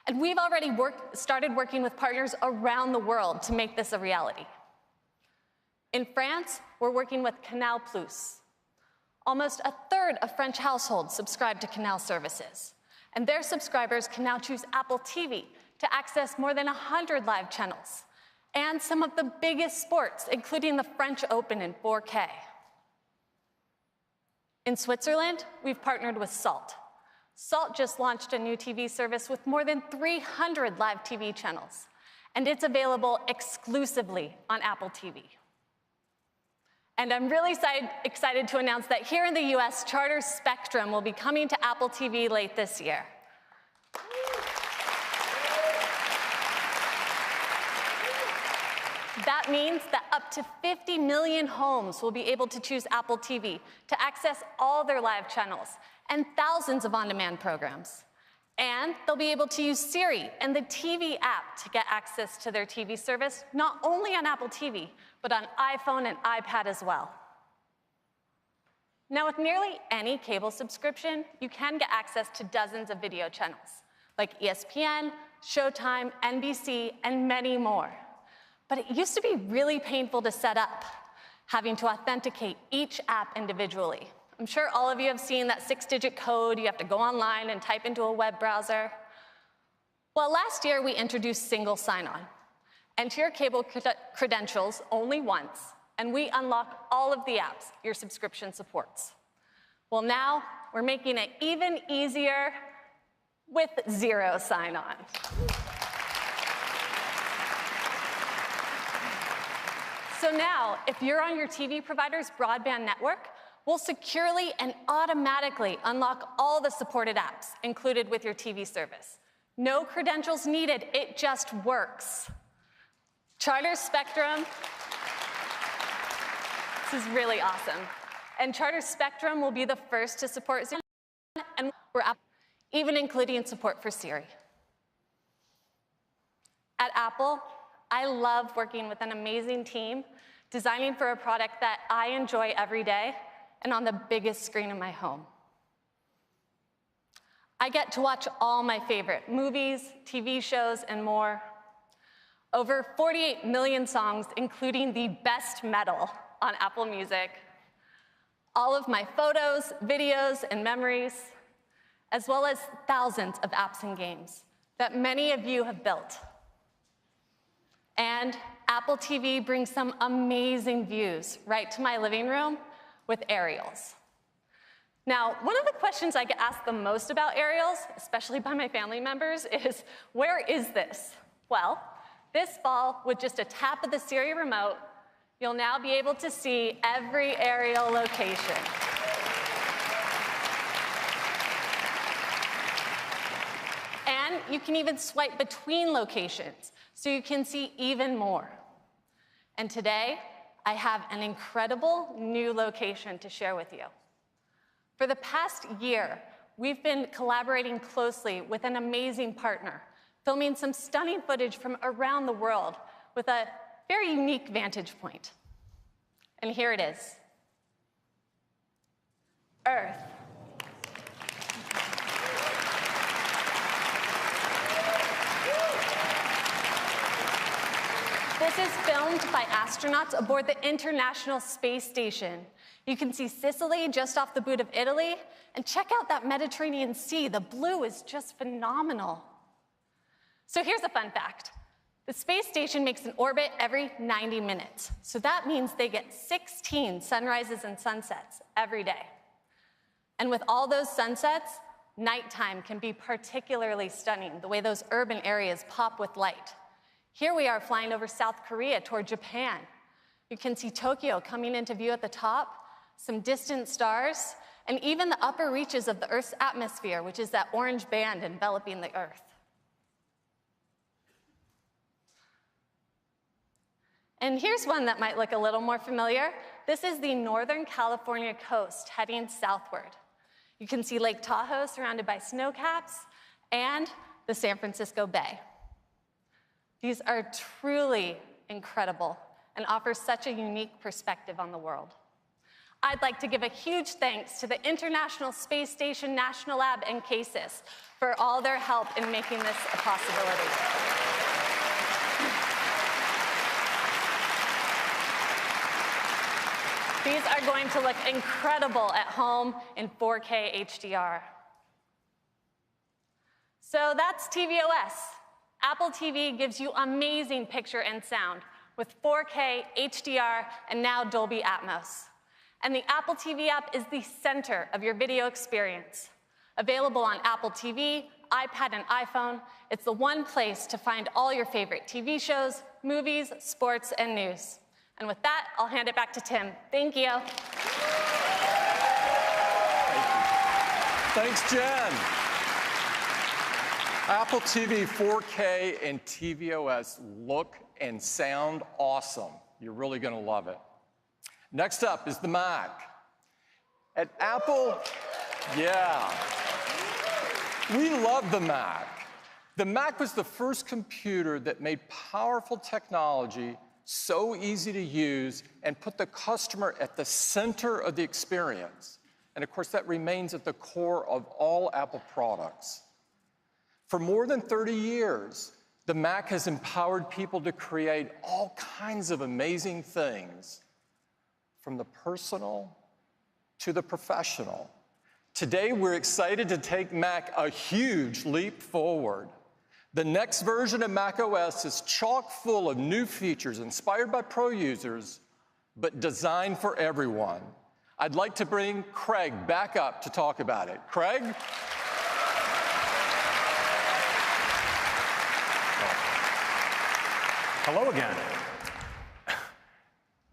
And we've already started working with partners around the world to make this a reality. In France, we're working with Canal+. Almost a third of French households subscribe to Canal services, and their subscribers can now choose Apple TV to access more than 100 live channels and some of the biggest sports, including the French Open in 4K. In Switzerland, we've partnered with Salt. Salt just launched a new TV service with more than 300 live TV channels, and it's available exclusively on Apple TV. And I'm really excited to announce that here in the US, Charter's Spectrum will be coming to Apple TV late this year. That means that up to 50 million homes will be able to choose Apple TV to access all their live channels and thousands of on-demand programs. And they'll be able to use Siri and the TV app to get access to their TV service, not only on Apple TV, but on iPhone and iPad as well. Now, with nearly any cable subscription, you can get access to dozens of video channels, like ESPN, Showtime, NBC, and many more. But it used to be really painful to set up, having to authenticate each app individually. I'm sure all of you have seen that 6-digit code you have to go online and type into a web browser. Well, last year we introduced single sign-on. Enter your cable credentials only once, and we unlock all of the apps your subscription supports. Well, now we're making it even easier with zero sign-on. So now, if you're on your TV provider's broadband network, we'll securely and automatically unlock all the supported apps included with your TV service. No credentials needed, it just works. Charter Spectrum, this is really awesome. And Charter Spectrum will be the first to support Zoom, and we're even including support for Siri. At Apple, I love working with an amazing team, designing for a product that I enjoy every day and on the biggest screen in my home. I get to watch all my favorite movies, TV shows, and more. Over 48 million songs, including the best metal on Apple Music. All of my photos, videos, and memories, as well as thousands of apps and games that many of you have built. And Apple TV brings some amazing views right to my living room with aerials. Now, one of the questions I get asked the most about aerials, especially by my family members, is, where is this? Well, this fall, with just a tap of the Siri remote, you'll now be able to see every aerial location. And you can even swipe between locations, so you can see even more. And today, I have an incredible new location to share with you. For the past year, we've been collaborating closely with an amazing partner, filming some stunning footage from around the world with a very unique vantage point. And here it is. Earth. This is filmed by astronauts aboard the International Space Station. You can see Sicily just off the boot of Italy, and check out that Mediterranean Sea. The blue is just phenomenal. So here's a fun fact. The space station makes an orbit every 90 minutes. So that means they get 16 sunrises and sunsets every day. And with all those sunsets, nighttime can be particularly stunning, the way those urban areas pop with light. Here we are flying over South Korea toward Japan. You can see Tokyo coming into view at the top, some distant stars, and even the upper reaches of the Earth's atmosphere, which is that orange band enveloping the Earth. And here's one that might look a little more familiar. This is the Northern California coast heading southward. You can see Lake Tahoe surrounded by snowcaps and the San Francisco Bay. These are truly incredible and offer such a unique perspective on the world. I'd like to give a huge thanks to the International Space Station National Lab and CASIS for all their help in making this a possibility. These are going to look incredible at home in 4K HDR. So that's tvOS. Apple TV gives you amazing picture and sound with 4K, HDR, and now Dolby Atmos. And the Apple TV app is the center of your video experience. Available on Apple TV, iPad, and iPhone, it's the one place to find all your favorite TV shows, movies, sports, and news. And with that, I'll hand it back to Tim. Thank you. Thanks, Jen. Apple TV 4K and tvOS look and sound awesome. You're really going to love it. Next up is the Mac. At Apple, yeah, we love the Mac. The Mac was the first computer that made powerful technology so easy to use and put the customer at the center of the experience. And of course, that remains at the core of all Apple products. For more than 30 years, the Mac has empowered people to create all kinds of amazing things, from the personal to the professional. Today, we're excited to take Mac a huge leap forward. The next version of macOS is chock full of new features inspired by pro users, but designed for everyone. I'd like to bring Craig back up to talk about it. Craig? Hello again.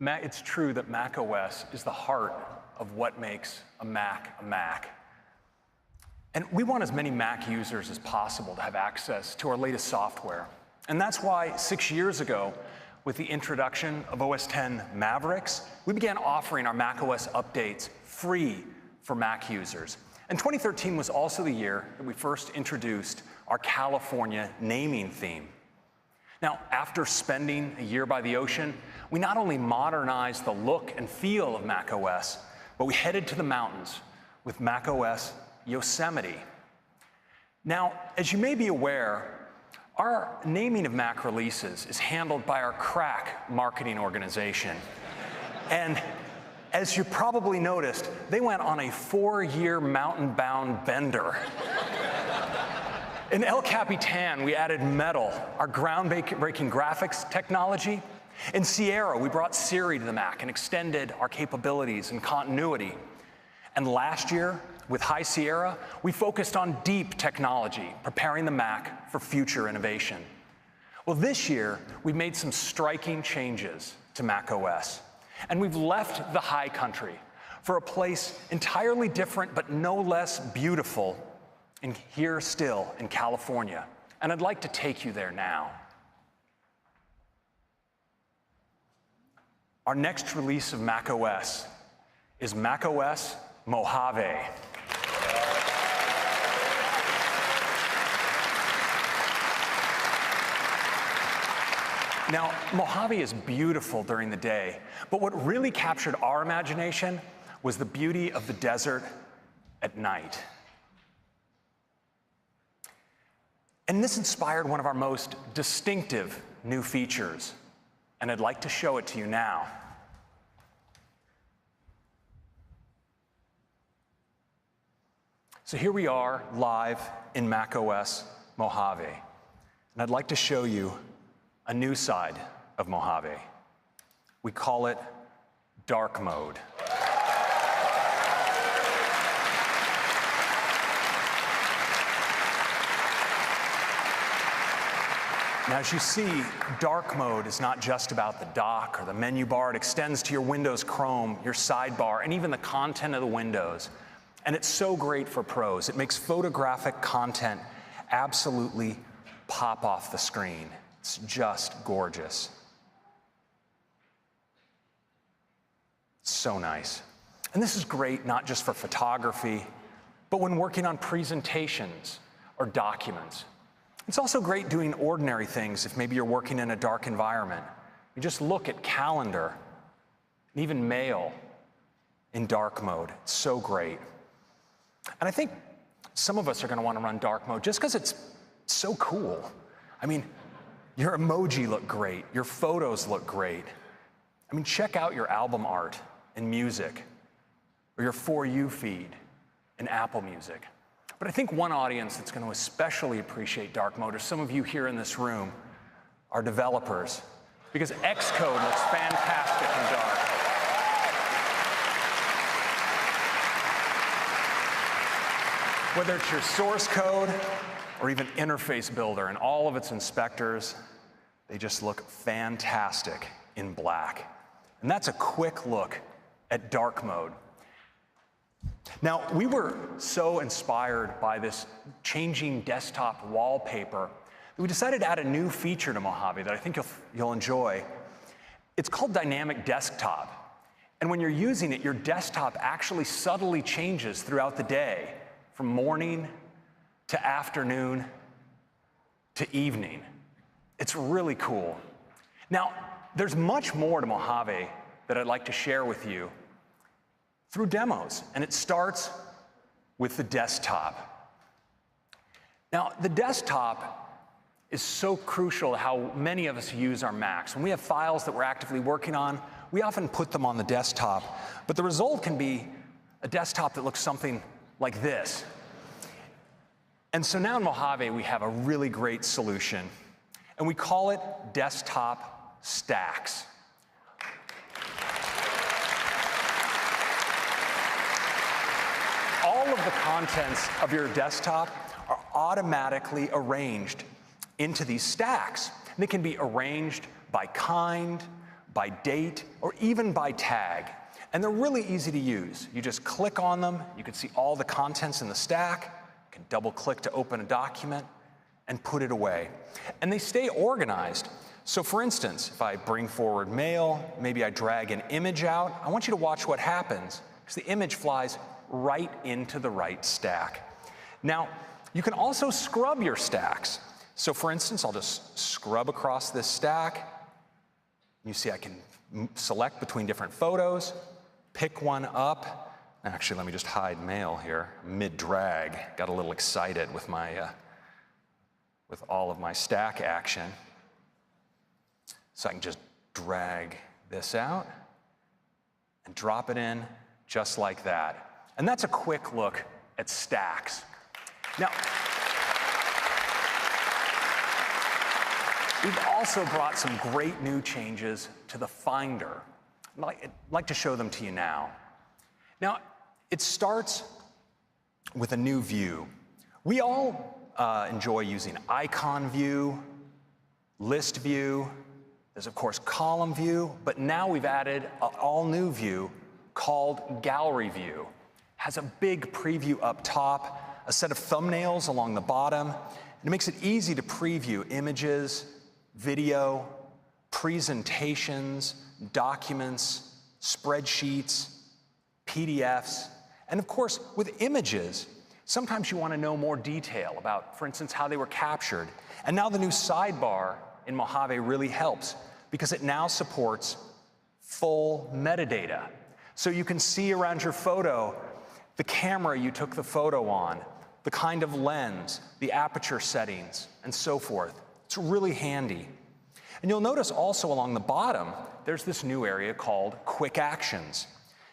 It's true that macOS is the heart of what makes a Mac a Mac. And we want as many Mac users as possible to have access to our latest software. And that's why 6 years ago, with the introduction of OS X Mavericks, we began offering our macOS updates free for Mac users. And 2013 was also the year that we first introduced our California naming theme. Now, after spending a year by the ocean, we not only modernized the look and feel of macOS, but we headed to the mountains with macOS Yosemite. Now, as you may be aware, our naming of Mac releases is handled by our crack marketing organization. And as you probably noticed, they went on a 4-year mountain-bound bender. In El Capitan, we added Metal, our groundbreaking graphics technology. In Sierra, we brought Siri to the Mac and extended our capabilities and continuity. And last year, with High Sierra, we focused on deep technology, preparing the Mac for future innovation. Well, this year, we've made some striking changes to macOS. And we've left the high country for a place entirely different but no less beautiful here still in California. And I'd like to take you there now. Our next release of macOS is macOS Mojave. Now, Mojave is beautiful during the day, but what really captured our imagination was the beauty of the desert at night. And this inspired one of our most distinctive new features, and I'd like to show it to you now. So here we are live in macOS Mojave, and I'd like to show you a new side of Mojave. We call it dark mode. Now, as you see, dark mode is not just about the dock or the menu bar. It extends to your Windows Chrome, your sidebar, and even the content of the windows. And it's so great for pros. It makes photographic content absolutely pop off the screen. It's just gorgeous. So nice. And this is great not just for photography, but when working on presentations or documents. It's also great doing ordinary things if maybe you're working in a dark environment. You just look at calendar and even mail in dark mode. It's so great. And I think some of us are going to want to run dark mode just because it's so cool. I mean, your emoji look great. Your photos look great. I mean, check out your album art in music or your For You feed in Apple Music. But I think one audience that's going to especially appreciate dark mode are some of you here in this room, our developers, because Xcode looks fantastic in dark. Whether it's your source code or even interface builder and all of its inspectors, they just look fantastic in black. And that's a quick look at dark mode. Now, we were so inspired by this changing desktop wallpaper that we decided to add a new feature to Mojave that I think you'll enjoy. It's called Dynamic Desktop. And when you're using it, your desktop actually subtly changes throughout the day, from morning to afternoon to evening. It's really cool. Now, there's much more to Mojave that I'd like to share with you through demos, and it starts with the desktop. Now, the desktop is so crucial to how many of us use our Macs. When we have files that we're actively working on, we often put them on the desktop, but the result can be a desktop that looks something like this. And so now in Mojave, we have a really great solution, and we call it Desktop Stacks. All of the contents of your desktop are automatically arranged into these stacks. And they can be arranged by kind, by date, or even by tag. And they're really easy to use. You just click on them, you can see all the contents in the stack, you can double click to open a document, and put it away. And they stay organized. So for instance, if I bring forward mail, maybe I drag an image out, I want you to watch what happens, because the image flies right into the right stack. Now, you can also scrub your stacks. So for instance, I'll just scrub across this stack. You see I can select between different photos, pick one up. Actually, let me just hide mail here, mid-drag. Got a little excited with with all of my stack action. So I can just drag this out and drop it in just like that. And that's a quick look at stacks. Now, we've also brought some great new changes to the Finder. I'd like to show them to you now. Now, it starts with a new view. We all enjoy using icon view, list view. There's, of course, column view, but now we've added an all-new view called gallery view. It has a big preview up top, a set of thumbnails along the bottom, and it makes it easy to preview images, video, presentations, documents, spreadsheets, PDFs, and of course, with images, sometimes you want to know more detail about, for instance, how they were captured. And now the new sidebar in Mojave really helps because it now supports full metadata. So you can see around your photo the camera you took the photo on, the kind of lens, the aperture settings, and so forth. It's really handy. And you'll notice also along the bottom, there's this new area called Quick Actions.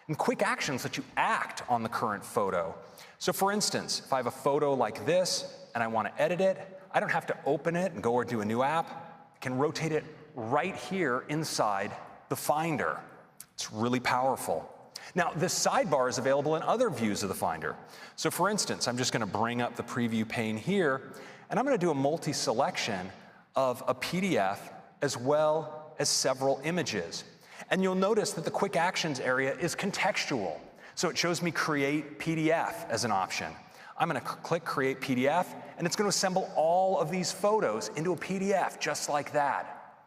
And quick actions let you act on the current photo. So for instance, if I have a photo like this and I want to edit it, I don't have to open it and go or do a new app. I can rotate it right here inside the Finder. It's really powerful. Now, this sidebar is available in other views of the Finder. So for instance, I'm just going to bring up the preview pane here, and I'm going to do a multi-selection of a PDF as well as several images. And you'll notice that the Quick Actions area is contextual. So it shows me Create PDF as an option. I'm going to click Create PDF, and it's going to assemble all of these photos into a PDF just like that.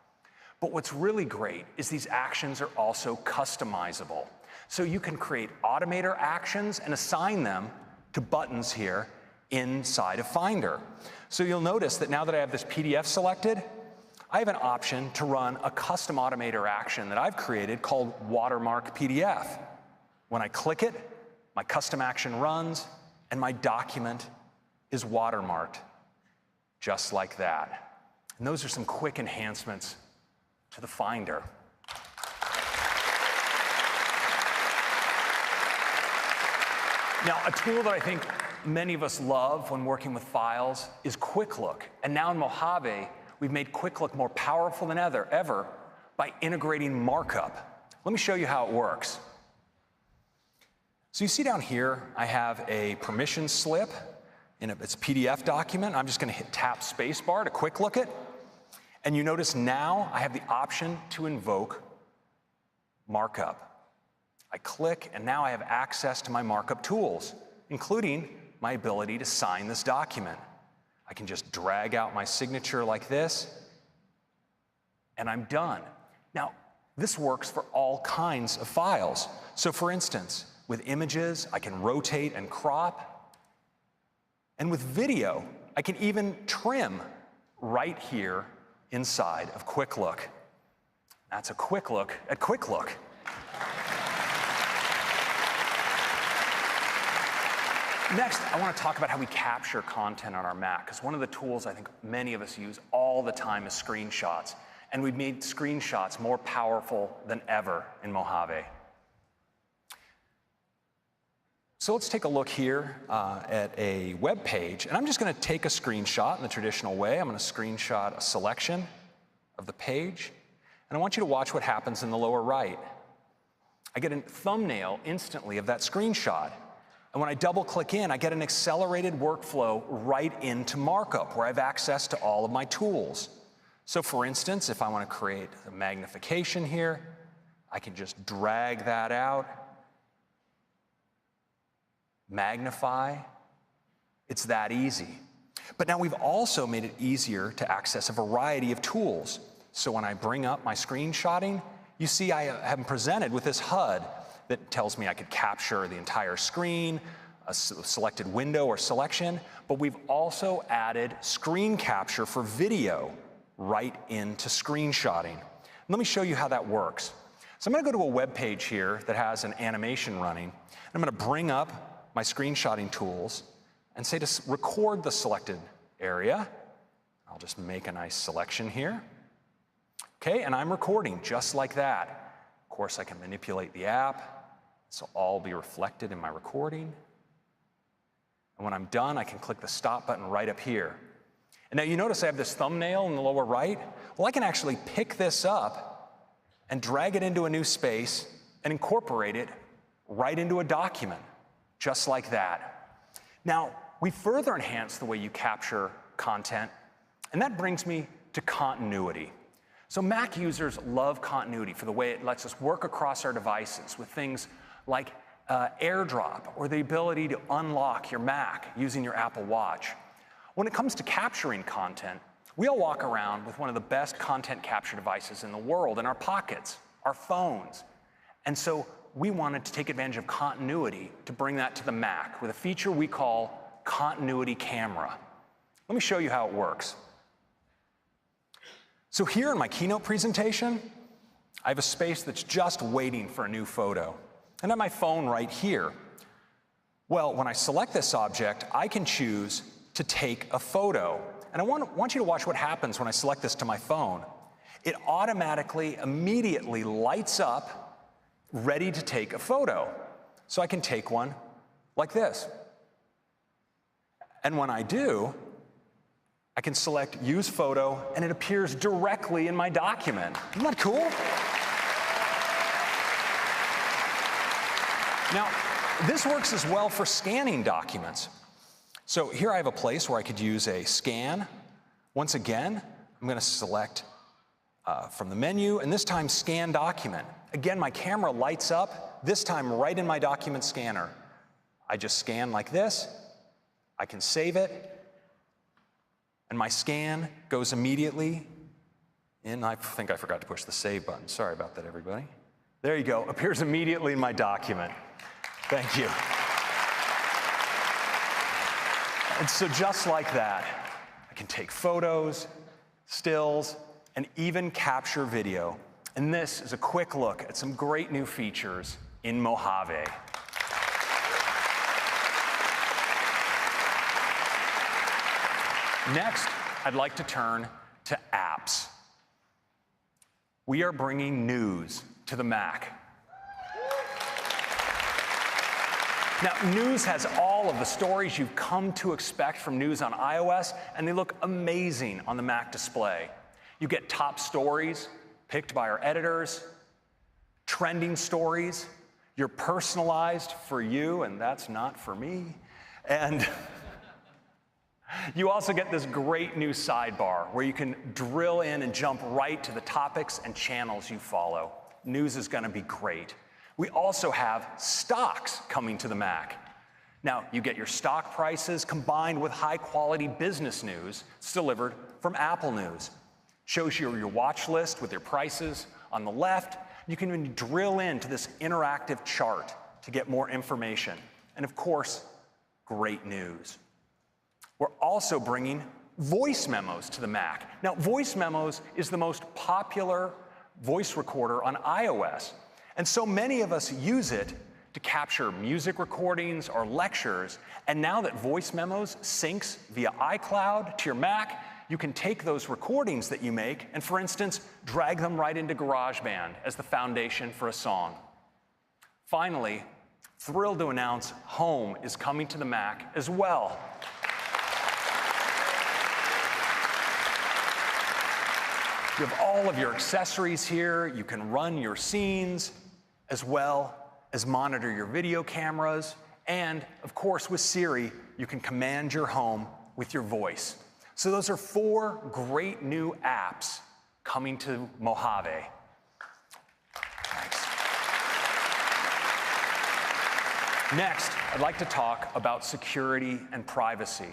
But what's really great is these actions are also customizable. So you can create automator actions and assign them to buttons here inside of Finder. So you'll notice that now that I have this PDF selected, I have an option to run a custom automator action that I've created called Watermark PDF. When I click it, my custom action runs, and my document is watermarked, just like that. And those are some quick enhancements to the Finder. Now, a tool that I think many of us love when working with files is Quick Look. And now in Mojave, we've made Quick Look more powerful than ever by integrating markup. Let me show you how it works. So you see down here, I have a permission slip in its PDF document. I'm just going to tap spacebar to quick look it. And you notice now I have the option to invoke markup. I click, and now I have access to my markup tools, including my ability to sign this document. I can just drag out my signature like this, and I'm done. Now, this works for all kinds of files. So for instance, with images, I can rotate and crop. And with video, I can even trim right here inside of Quick Look. That's a quick look at Quick Look. Next, I want to talk about how we capture content on our Mac, because one of the tools I think many of us use all the time is screenshots. And we've made screenshots more powerful than ever in Mojave. So let's take a look here at a web page, and I'm just going to take a screenshot in the traditional way. I'm going to screenshot a selection of the page, and I want you to watch what happens in the lower right. I get a thumbnail instantly of that screenshot. And when I double click in, I get an accelerated workflow right into markup where I have access to all of my tools. So for instance, if I want to create a magnification here, I can just drag that out, magnify. It's that easy. But now we've also made it easier to access a variety of tools. So when I bring up my screenshotting, you see I am presented with this HUD that tells me I could capture the entire screen, a selected window or selection, but we've also added screen capture for video right into screenshotting. Let me show you how that works. So I'm going to go to a web page here that has an animation running. I'm going to bring up my screenshotting tools and say to record the selected area. I'll just make a nice selection here. Okay, and I'm recording just like that. Of course, I can manipulate the app. This will all be reflected in my recording. And when I'm done, I can click the stop button right up here. And now you notice I have this thumbnail in the lower right. Well, I can actually pick this up and drag it into a new space and incorporate it right into a document, just like that. Now, we further enhance the way you capture content, and that brings me to continuity. So Mac users love continuity for the way it lets us work across our devices with things like AirDrop or the ability to unlock your Mac using your Apple Watch. When it comes to capturing content, we all walk around with one of the best content capture devices in the world in our pockets, our phones. And so we wanted to take advantage of continuity to bring that to the Mac with a feature we call Continuity Camera. Let me show you how it works. So here in my keynote presentation, I have a space that's just waiting for a new photo. And I have my phone right here. Well, when I select this object, I can choose to take a photo. And I want you to watch what happens when I select this to my phone. It automatically, immediately lights up, ready to take a photo. So I can take one like this. And when I do, I can select Use Photo, and it appears directly in my document. Isn't that cool? Now, this works as well for scanning documents. So here I have a place where I could use a scan. Once again, I'm going to select from the menu, and this time Scan Document. Again, my camera lights up, this time right in my document scanner. I just scan like this. I can save it. And my scan goes immediately in. I think I forgot to push the save button. Sorry about that, everybody. There you go. Appears immediately in my document. Thank you. And so just like that, I can take photos, stills, and even capture video. And this is a quick look at some great new features in Mojave. Next, I'd like to turn to apps. We are bringing news to the Mac. Now, news has all of the stories you've come to expect from news on iOS, and they look amazing on the Mac display. You get top stories picked by our editors, trending stories, you're personalized for you, and that's not for me, and you also get this great new sidebar where you can drill in and jump right to the topics and channels you follow. News is going to be great. We also have stocks coming to the Mac. Now, you get your stock prices combined with high-quality business news. It's delivered from Apple News. Shows you your watch list with your prices on the left. You can even drill into this interactive chart to get more information. And of course, great news. We're also bringing voice memos to the Mac. Now, voice memos is the most popular voice recorder on iOS. And so many of us use it to capture music recordings or lectures. And now that voice memos syncs via iCloud to your Mac, you can take those recordings that you make and, for instance, drag them right into GarageBand as the foundation for a song. Finally, thrilled to announce Home is coming to the Mac as well. You have all of your accessories here. You can run your scenes as well as monitor your video cameras. And of course, with Siri, you can command your home with your voice. So those are 4 great new apps coming to Mojave. Thanks. Next, I'd like to talk about security and privacy.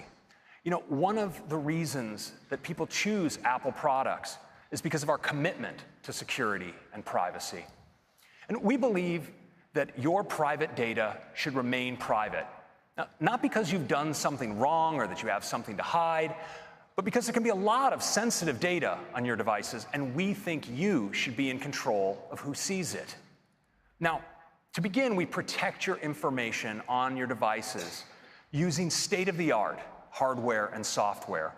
You know, one of the reasons that people choose Apple products is because of our commitment to security and privacy. And we believe that your private data should remain private. Now, not because you've done something wrong or that you have something to hide, but because there can be a lot of sensitive data on your devices, and we think you should be in control of who sees it. Now, to begin, we protect your information on your devices using state-of-the-art hardware and software.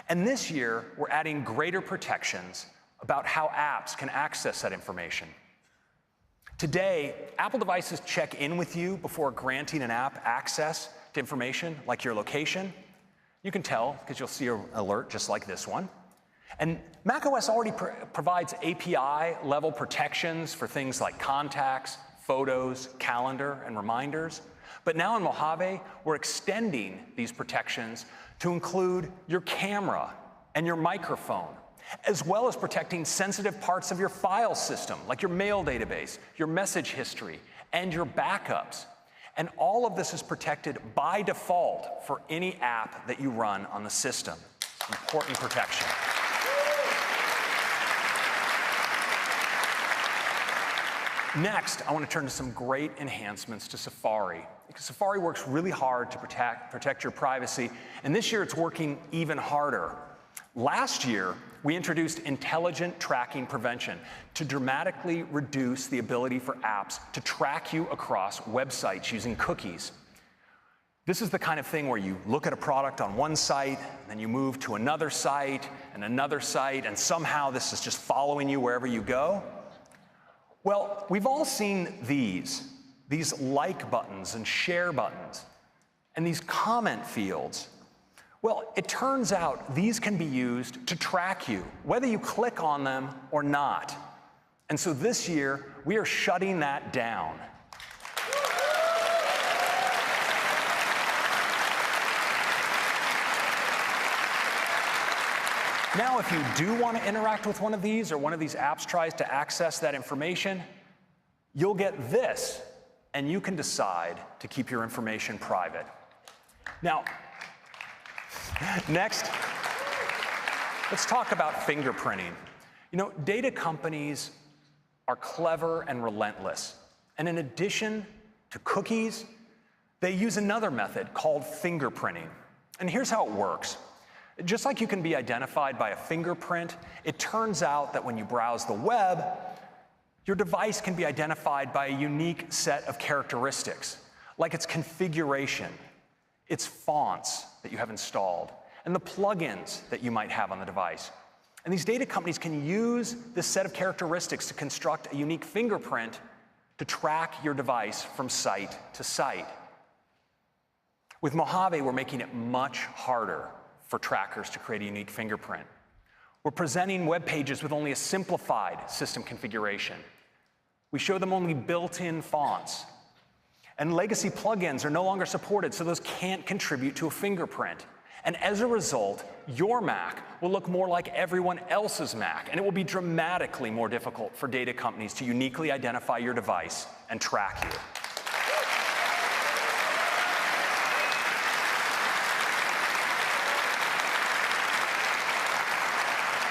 And this year, we're adding greater protections about how apps can access that information. Today, Apple devices check in with you before granting an app access to information like your location. You can tell because you'll see an alert just like this one. And macOS already provides API-level protections for things like contacts, photos, calendar, and reminders. But now in Mojave, we're extending these protections to include your camera and your microphone, as well as protecting sensitive parts of your file system, like your mail database, your message history, and your backups. And all of this is protected by default for any app that you run on the system. Important protection. Next, I want to turn to some great enhancements to Safari, because Safari works really hard to protect your privacy, and this year it's working even harder. Last year, we introduced intelligent tracking prevention to dramatically reduce the ability for apps to track you across websites using cookies. This is the kind of thing where you look at a product on one site, and then you move to another site, and somehow this is just following you wherever you go. Well, we've all seen these like buttons and share buttons, and these comment fields. Well, it turns out these can be used to track you, whether you click on them or not. And so this year, we are shutting that down. Now, if you do want to interact with one of these, or one of these apps tries to access that information, you'll get this, and you can decide to keep your information private. Now, next, let's talk about fingerprinting. You know, data companies are clever and relentless. And in addition to cookies, they use another method called fingerprinting. And here's how it works. Just like you can be identified by a fingerprint, it turns out that when you browse the web, your device can be identified by a unique set of characteristics, like its configuration, its fonts that you have installed, and the plugins that you might have on the device. And these data companies can use this set of characteristics to construct a unique fingerprint to track your device from site to site. With Mojave, we're making it much harder for trackers to create a unique fingerprint. We're presenting web pages with only a simplified system configuration. We show them only built-in fonts. And legacy plugins are no longer supported, so those can't contribute to a fingerprint. And as a result, your Mac will look more like everyone else's Mac, and it will be dramatically more difficult for data companies to uniquely identify your device and track you.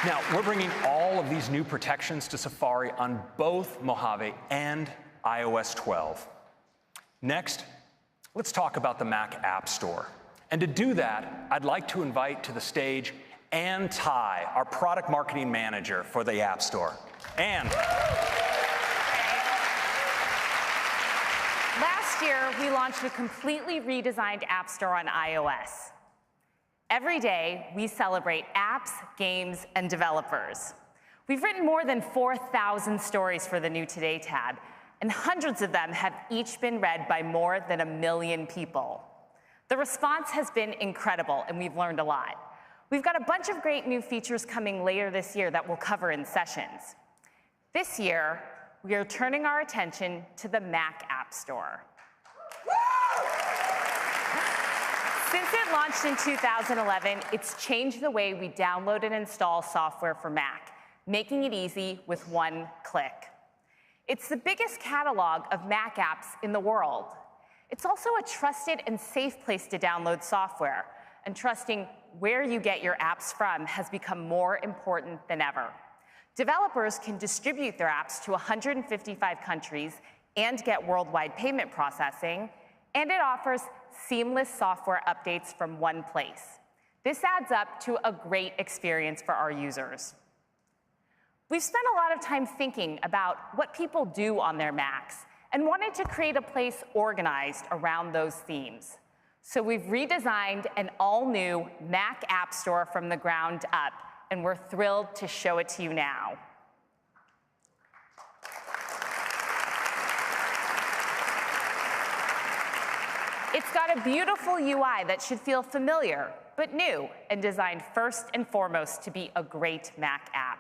Now, we're bringing all of these new protections to Safari on both Mojave and iOS 12. Next, let's talk about the Mac App Store. And to do that, I'd like to invite to the stage Ann Ty, our product marketing manager for the App Store. Ann. Last year, we launched a completely redesigned App Store on iOS. Every day, we celebrate apps, games, and developers. We've written more than 4,000 stories for the New Today tab, and hundreds of them have each been read by more than 1 million people. The response has been incredible, and we've learned a lot. We've got a bunch of great new features coming later this year that we'll cover in sessions. This year, we are turning our attention to the Mac App Store. Since it launched in 2011, it's changed the way we download and install software for Mac, making it easy with one click. It's the biggest catalog of Mac apps in the world. It's also a trusted and safe place to download software, and trusting where you get your apps from has become more important than ever. Developers can distribute their apps to 155 countries and get worldwide payment processing, and it offers seamless software updates from one place. This adds up to a great experience for our users. We've spent a lot of time thinking about what people do on their Macs and wanted to create a place organized around those themes. So we've redesigned an all-new Mac App Store from the ground up, and we're thrilled to show it to you now. It's got a beautiful UI that should feel familiar, but new, and designed first and foremost to be a great Mac app.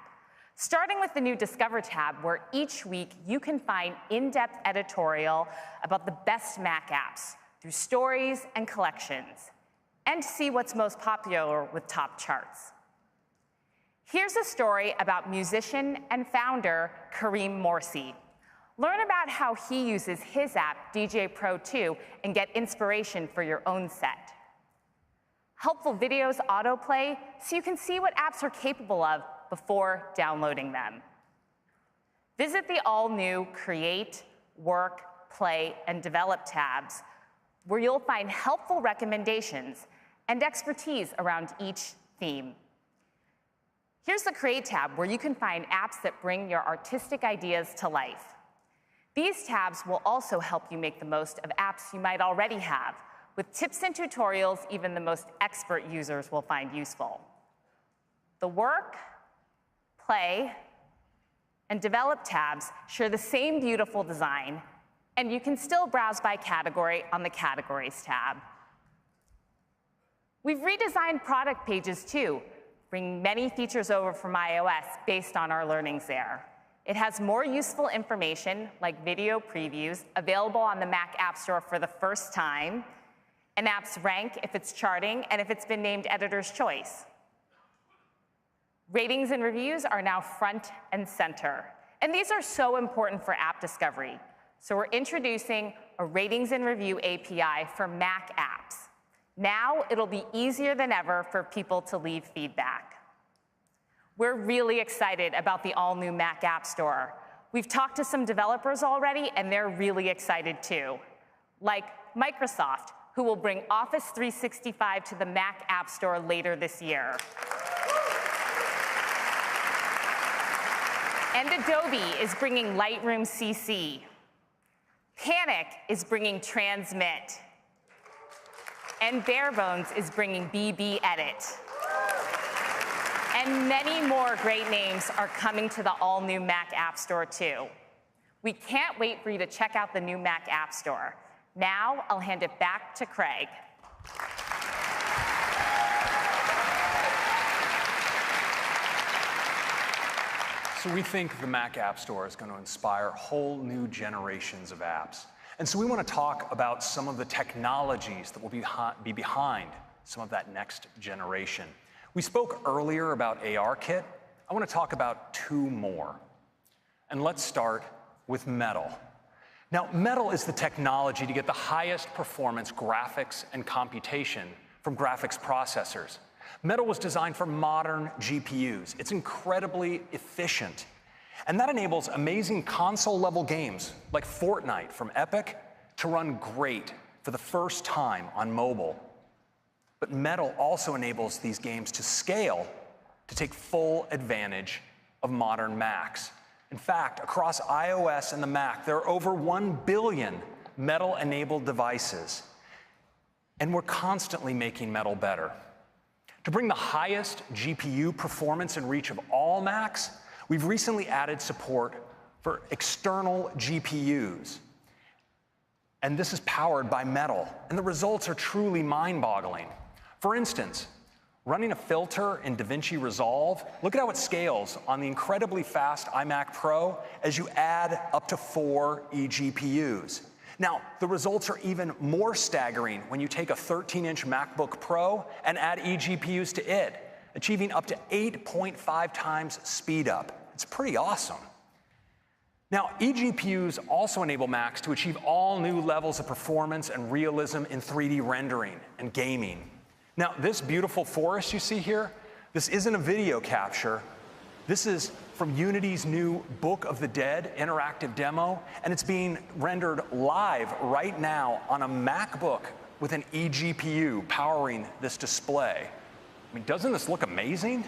Starting with the new Discover tab, where each week you can find in-depth editorial about the best Mac apps through stories and collections, and see what's most popular with top charts. Here's a story about musician and founder Kareem Morsi. Learn about how he uses his app, DJ Pro 2, and get inspiration for your own set. Helpful videos autoplay so you can see what apps are capable of before downloading them. Visit the all-new Create, Work, Play, and Develop tabs, where you'll find helpful recommendations and expertise around each theme. Here's the Create tab, where you can find apps that bring your artistic ideas to life. These tabs will also help you make the most of apps you might already have, with tips and tutorials even the most expert users will find useful. The Work, Play, and Develop tabs share the same beautiful design, and you can still browse by category on the Categories tab. We've redesigned product pages too, bringing many features over from iOS based on our learnings there. It has more useful information, like video previews, available on the Mac App Store for the first time, and apps rank if it's charting and if it's been named Editor's Choice. Ratings and reviews are now front and center, and these are so important for app discovery. So we're introducing a ratings and review API for Mac apps. Now it'll be easier than ever for people to leave feedback. We're really excited about the all-new Mac App Store. We've talked to some developers already, and they're really excited too, like Microsoft, who will bring Office 365 to the Mac App Store later this year. And Adobe is bringing Lightroom CC. Panic is bringing Transmit. And Barebones is bringing BB Edit. And many more great names are coming to the all-new Mac App Store too. We can't wait for you to check out the new Mac App Store. Now, I'll hand it back to Craig. So we think the Mac App Store is going to inspire whole new generations of apps. And so we want to talk about some of the technologies that will be behind some of that next generation. We spoke earlier about ARKit. I want to talk about two more. And let's start with Metal. Now, Metal is the technology to get the highest performance graphics and computation from graphics processors. Metal was designed for modern GPUs. It's incredibly efficient. And that enables amazing console-level games like Fortnite from Epic to run great for the first time on mobile. But Metal also enables these games to scale to take full advantage of modern Macs. In fact, across iOS and the Mac, there are over 1 billion Metal-enabled devices. And we're constantly making Metal better. To bring the highest GPU performance and reach of all Macs, we've recently added support for external GPUs. And this is powered by Metal. And the results are truly mind-boggling. For instance, running a filter in DaVinci Resolve, look at how it scales on the incredibly fast iMac Pro as you add up to 4 eGPUs. Now, the results are even more staggering when you take a 13-inch MacBook Pro and add eGPUs to it, achieving up to 8.5 times speed up. It's pretty awesome. Now, eGPUs also enable Macs to achieve all new levels of performance and realism in 3D rendering and gaming. Now, this beautiful forest you see here, this isn't a video capture. This is from Unity's new Book of the Dead interactive demo, and it's being rendered live right now on a MacBook with an eGPU powering this display. I mean, doesn't this look amazing?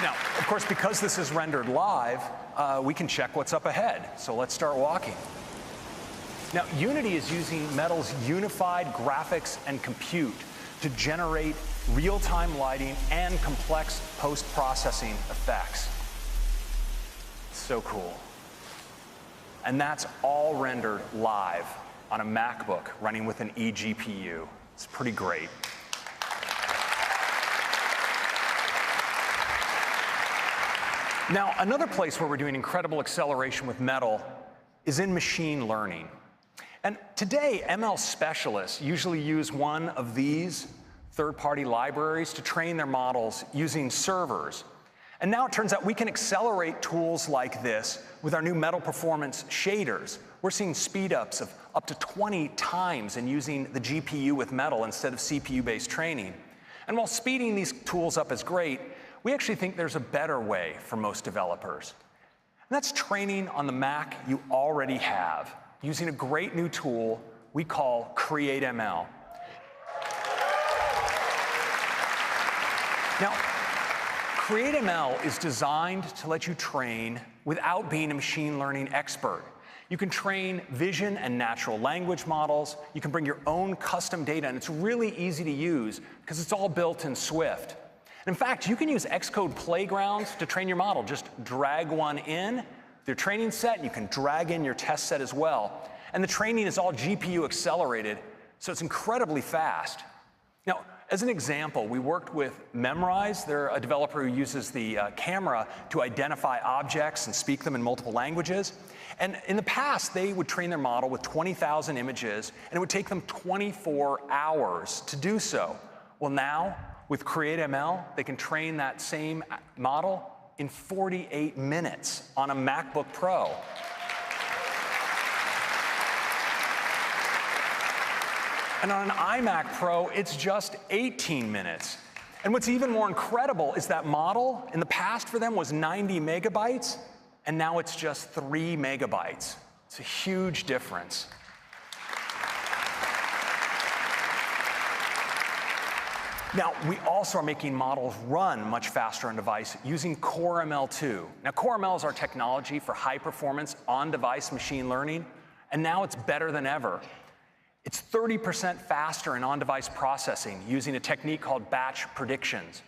Now, of course, because this is rendered live, we can check what's up ahead. So let's start walking. Now, Unity is using Metal's unified graphics and compute to generate real-time lighting and complex post-processing effects. So cool. And that's all rendered live on a MacBook running with an eGPU. It's pretty great. Now, another place where we're doing incredible acceleration with Metal is in machine learning. And today, ML specialists usually use one of these third-party libraries to train their models using servers. And now it turns out we can accelerate tools like this with our new Metal Performance shaders. We're seeing speed-ups of up to 20 times in using the GPU with Metal instead of CPU-based training. And while speeding these tools up is great, we actually think there's a better way for most developers. And that's training on the Mac you already have, using a great new tool we call CreateML. Now, CreateML is designed to let you train without being a machine learning expert. You can train vision and natural language models. You can bring your own custom data, and it's really easy to use because it's all built in Swift. In fact, you can use Xcode playgrounds to train your model. Just drag one in, your training set, and you can drag in your test set as well. And the training is all GPU accelerated, so it's incredibly fast. Now, as an example, we worked with Memrise. They're a developer who uses the camera to identify objects and speak them in multiple languages. And in the past, they would train their model with 20,000 images, and it would take them 24 hours to do so. Well, now, with CreateML, they can train that same model in 48 minutes on a MacBook Pro. And on an iMac Pro, it's just 18 minutes. And what's even more incredible is that model, in the past for them, was 90 megabytes, and now it's just 3 megabytes. It's a huge difference. Now, we also are making models run much faster on device using CoreML2. Now, CoreML is our technology for high-performance on-device machine learning, and now it's better than ever. It's 30% faster in on-device processing using a technique called batch predictions.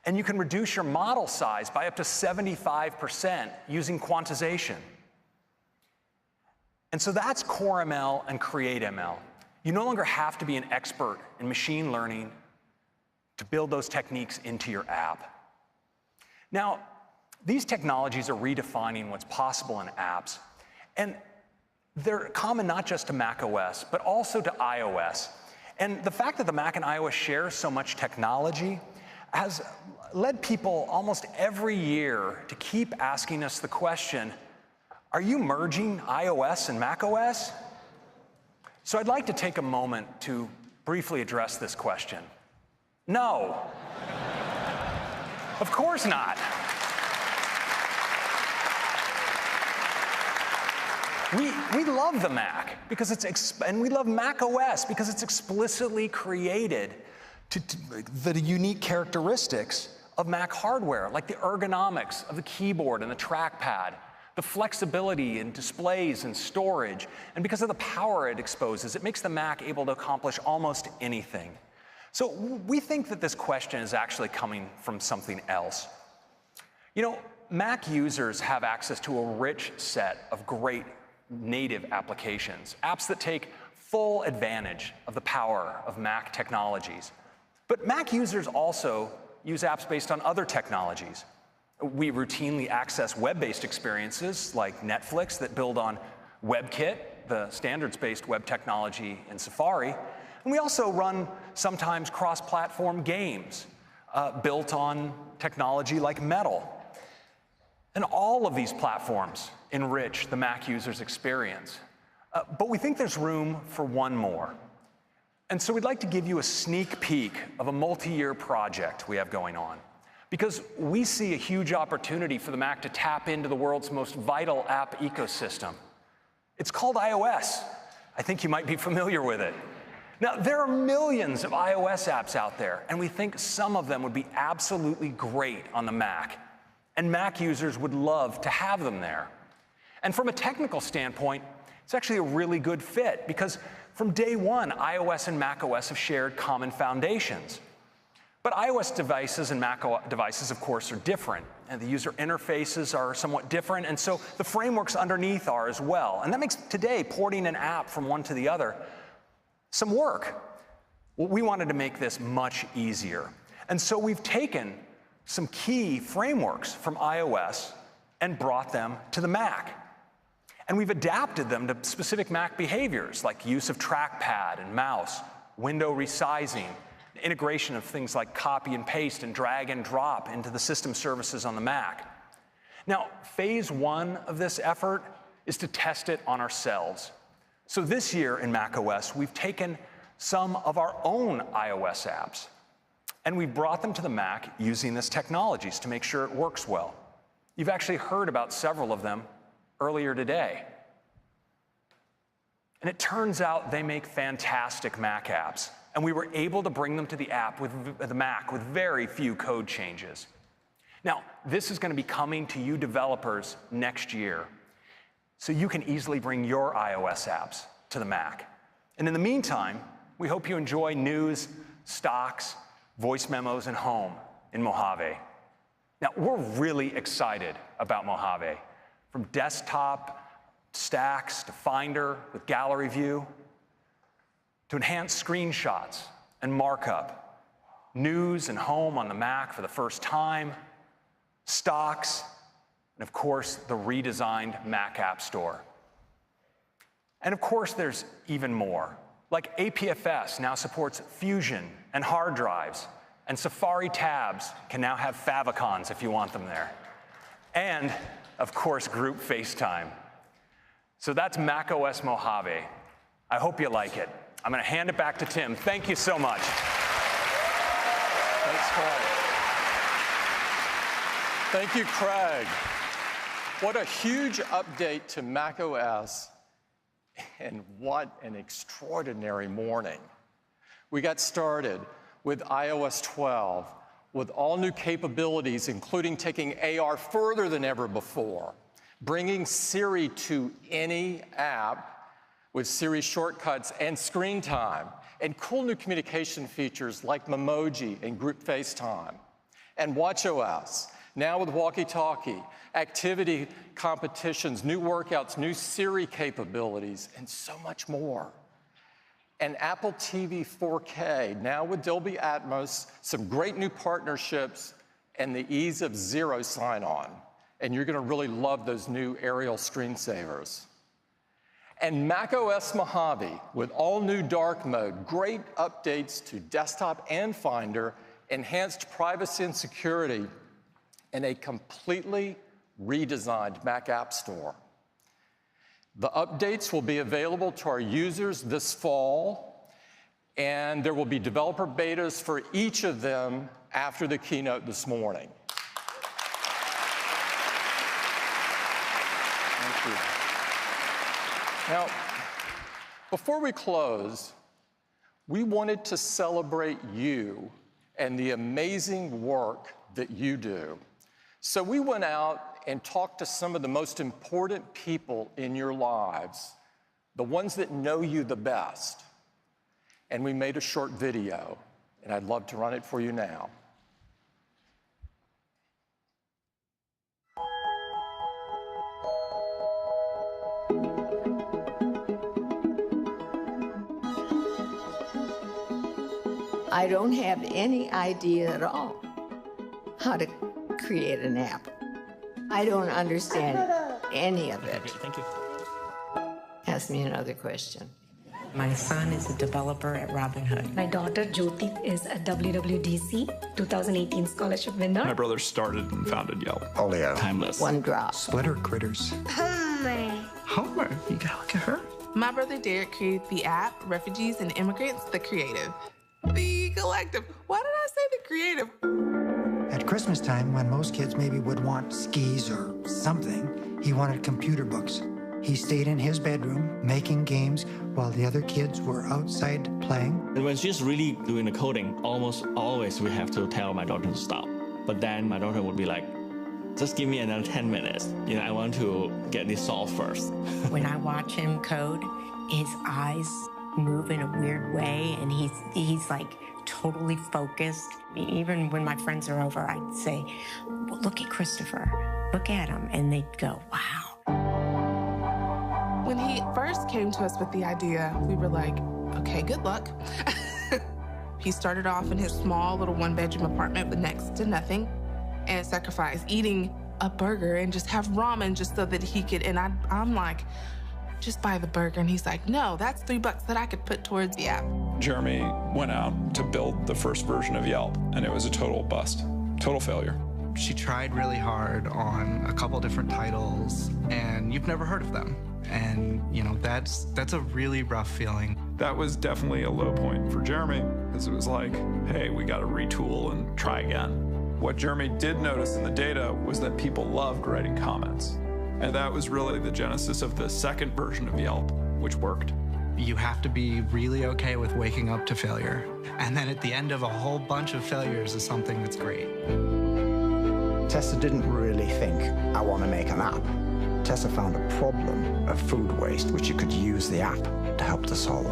And you can reduce your model size by up to 75% using quantization. And so that's CoreML and CreateML. You no longer have to be an expert in machine learning to build those techniques into your app. Now, these technologies are redefining what's possible in apps, and they're common not just to Mac OS, but also to iOS. And the fact that the Mac and iOS share so much technology has led people almost every year to keep asking us the question, are you merging iOS and Mac OS? So I'd like to take a moment to briefly address this question. No. Of course not. We love the Mac because and we love Mac OS because it's explicitly created to the unique characteristics of Mac hardware, like the ergonomics of the keyboard and the trackpad, the flexibility in displays and storage, and because of the power it exposes, it makes the Mac able to accomplish almost anything. So we think that this question is actually coming from something else. You know, Mac users have access to a rich set of great native applications, apps that take full advantage of the power of Mac technologies. But Mac users also use apps based on other technologies. We routinely access web-based experiences like Netflix that build on WebKit, the standards-based web technology in Safari. And we also run sometimes cross-platform games built on technology like Metal. And all of these platforms enrich the Mac user's experience. But we think there's room for one more. And so we'd like to give you a sneak peek of a multi-year project we have going on, because we see a huge opportunity for the Mac to tap into the world's most vital app ecosystem. It's called iOS. I think you might be familiar with it. Now, there are millions of iOS apps out there, and we think some of them would be absolutely great on the Mac, and Mac users would love to have them there. And from a technical standpoint, it's actually a really good fit, because from day one, iOS and macOS have shared common foundations. But iOS devices and Mac devices, of course, are different, and the user interfaces are somewhat different, and so the frameworks underneath are as well. And that makes today porting an app from one to the other some work. Well, we wanted to make this much easier. And so we've taken some key frameworks from iOS and brought them to the Mac. And we've adapted them to specific Mac behaviors, like use of trackpad and mouse, window resizing, integration of things like copy and paste and drag and drop into the system services on the Mac. Now, phase one of this effort is to test it on ourselves. So this year in macOS, we've taken some of our own iOS apps, and we've brought them to the Mac using this technologies to make sure it works well. You've actually heard about several of them earlier today. And it turns out they make fantastic Mac apps, and we were able to bring them to the Mac with very few code changes. Now, this is going to be coming to you developers next year, so you can easily bring your iOS apps to the Mac. And in the meantime, we hope you enjoy news, stocks, voice memos, and home in Mojave. Now, we're really excited about Mojave. From desktop stacks to Finder with gallery view, to enhanced screenshots and markup, news and home on the Mac for the first time, stocks, and of course, the redesigned Mac App Store. And of course, there's even more. Like APFS now supports Fusion and hard drives, and Safari tabs can now have favicons if you want them there. And of course, group FaceTime. So that's macOS Mojave. I hope you like it. I'm going to hand it back to Tim. Thank you so much. Thanks, Craig. Thank you, Craig. What a huge update to macOS, and what an extraordinary morning. We got started with iOS 12 with all new capabilities, including taking AR further than ever before, bringing Siri to any app with Siri shortcuts and screen time, and cool new communication features like Memoji and group FaceTime, and watchOS, now with walkie-talkie, activity competitions, new workouts, new Siri capabilities, and so much more. And Apple TV 4K, now with Dolby Atmos, some great new partnerships, and the ease of zero sign-on. And you're going to really love those new aerial screensavers. And macOS Mojave, with all new dark mode, great updates to desktop and Finder, enhanced privacy and security, and a completely redesigned Mac App Store. The updates will be available to our users this fall, and there will be developer betas for each of them after the keynote this morning. Thank you. Now, before we close, we wanted to celebrate you and the amazing work that you do. So we went out and talked to some of the most important people in your lives, the ones that know you the best. And we made a short video, and I'd love to run it for you now. I don't have any idea at all how to create an app. I don't understand any of it. Thank you. Ask me another question. My son is a developer at Robinhood. My daughter Jyoti is a WWDC 2018 scholarship winner. My brother started and founded Yelp. Olio. Timeless. One drop. Splitter critters. Homer. You gotta look at her. My brother Derek created the app Refugees and Immigrants, the Creative. The Collective. Why did I say the Creative? At Christmas time, when most kids maybe would want skis or something, he wanted computer books. He stayed in his bedroom making games while the other kids were outside playing. And when she's really doing the coding, almost always we have to tell my daughter to stop. But then my daughter would be like, just give me another 10 minutes. You know, I want to get this solved first. When I watch him code, his eyes move in a weird way, and he's like totally focused. Even when my friends are over, I'd say, well, look at Christopher, look at him, and they'd go, wow. When he first came to us with the idea, we were like, okay, good luck. He started off in his small little one-bedroom apartment with next to nothing and sacrificed eating a burger and just have ramen just so that he could, and I'm like, just buy the burger. And he's like, no, that's $3 that I could put towards the app. Jeremy went out to build the first version of Yelp, and it was a total bust, total failure. She tried really hard on a couple different titles, and you've never heard of them. And, you know, that's a really rough feeling. That was definitely a low point for Jeremy, because it was like, hey, we got to retool and try again. What Jeremy did notice in the data was that people loved writing comments. And that was really the genesis of the second version of Yelp, which worked. You have to be really okay with waking up to failure. And then at the end of a whole bunch of failures is something that's great. Tessa didn't really think, I want to make an app. Tessa found a problem of food waste, which you could use the app to help to solve.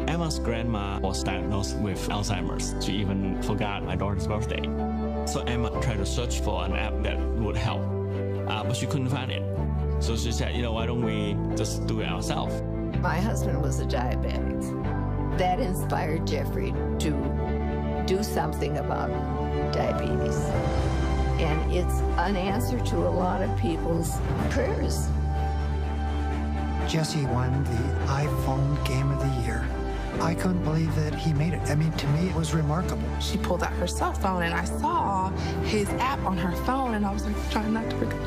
Emma's grandma was diagnosed with Alzheimer's. She even forgot my daughter's birthday. So Emma tried to search for an app that would help, but she couldn't find it. So she said, you know, why don't we just do it ourselves? My husband was a diabetic. That inspired Jeffrey to do something about diabetes. And it's an answer to a lot of people's prayers. Jesse won the iPhone Game of the Year. I couldn't believe that he made it. I mean, to me, it was remarkable. She pulled out her cell phone, and I saw his app on her phone, and I was like, trying not to forget.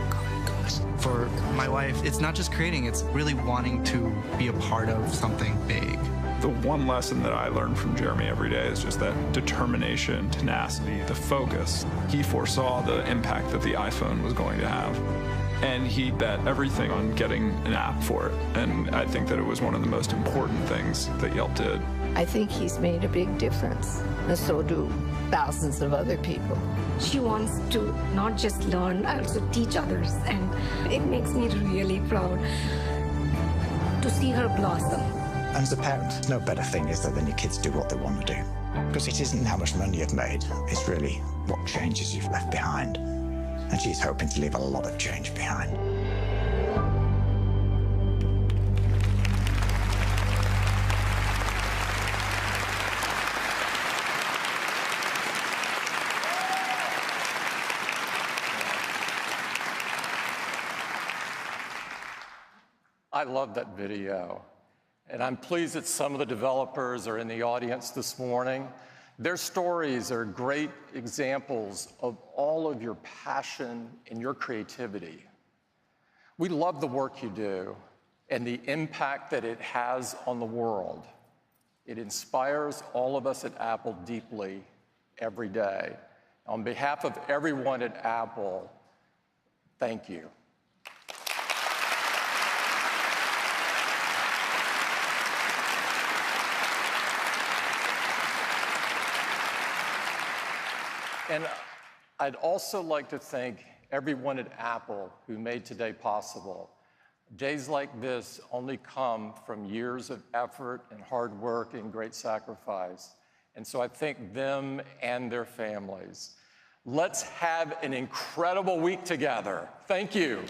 For my wife, it's not just creating, it's really wanting to be a part of something big. The one lesson that I learned from Jeremy every day is just that determination, tenacity, the focus. He foresaw the impact that the iPhone was going to have. And he bet everything on getting an app for it. And I think that it was one of the most important things that Yelp did. I think he's made a big difference, and so do thousands of other people. She wants to not just learn, also teach others, and it makes me really proud to see her blossom. And as a parent, no better thing is there than your kids do what they want to do. Because it isn't how much money you've made, it's really what changes you've left behind. And she's hoping to leave a lot of change behind. I love that video. And I'm pleased that some of the developers are in the audience this morning. Their stories are great examples of all of your passion and your creativity. We love the work you do and the impact that it has on the world. It inspires all of us at Apple deeply every day. On behalf of everyone at Apple, thank you. And I'd also like to thank everyone at Apple who made today possible. Days like this only come from years of effort and hard work and great sacrifice. And so I thank them and their families. Let's have an incredible week together. Thank you.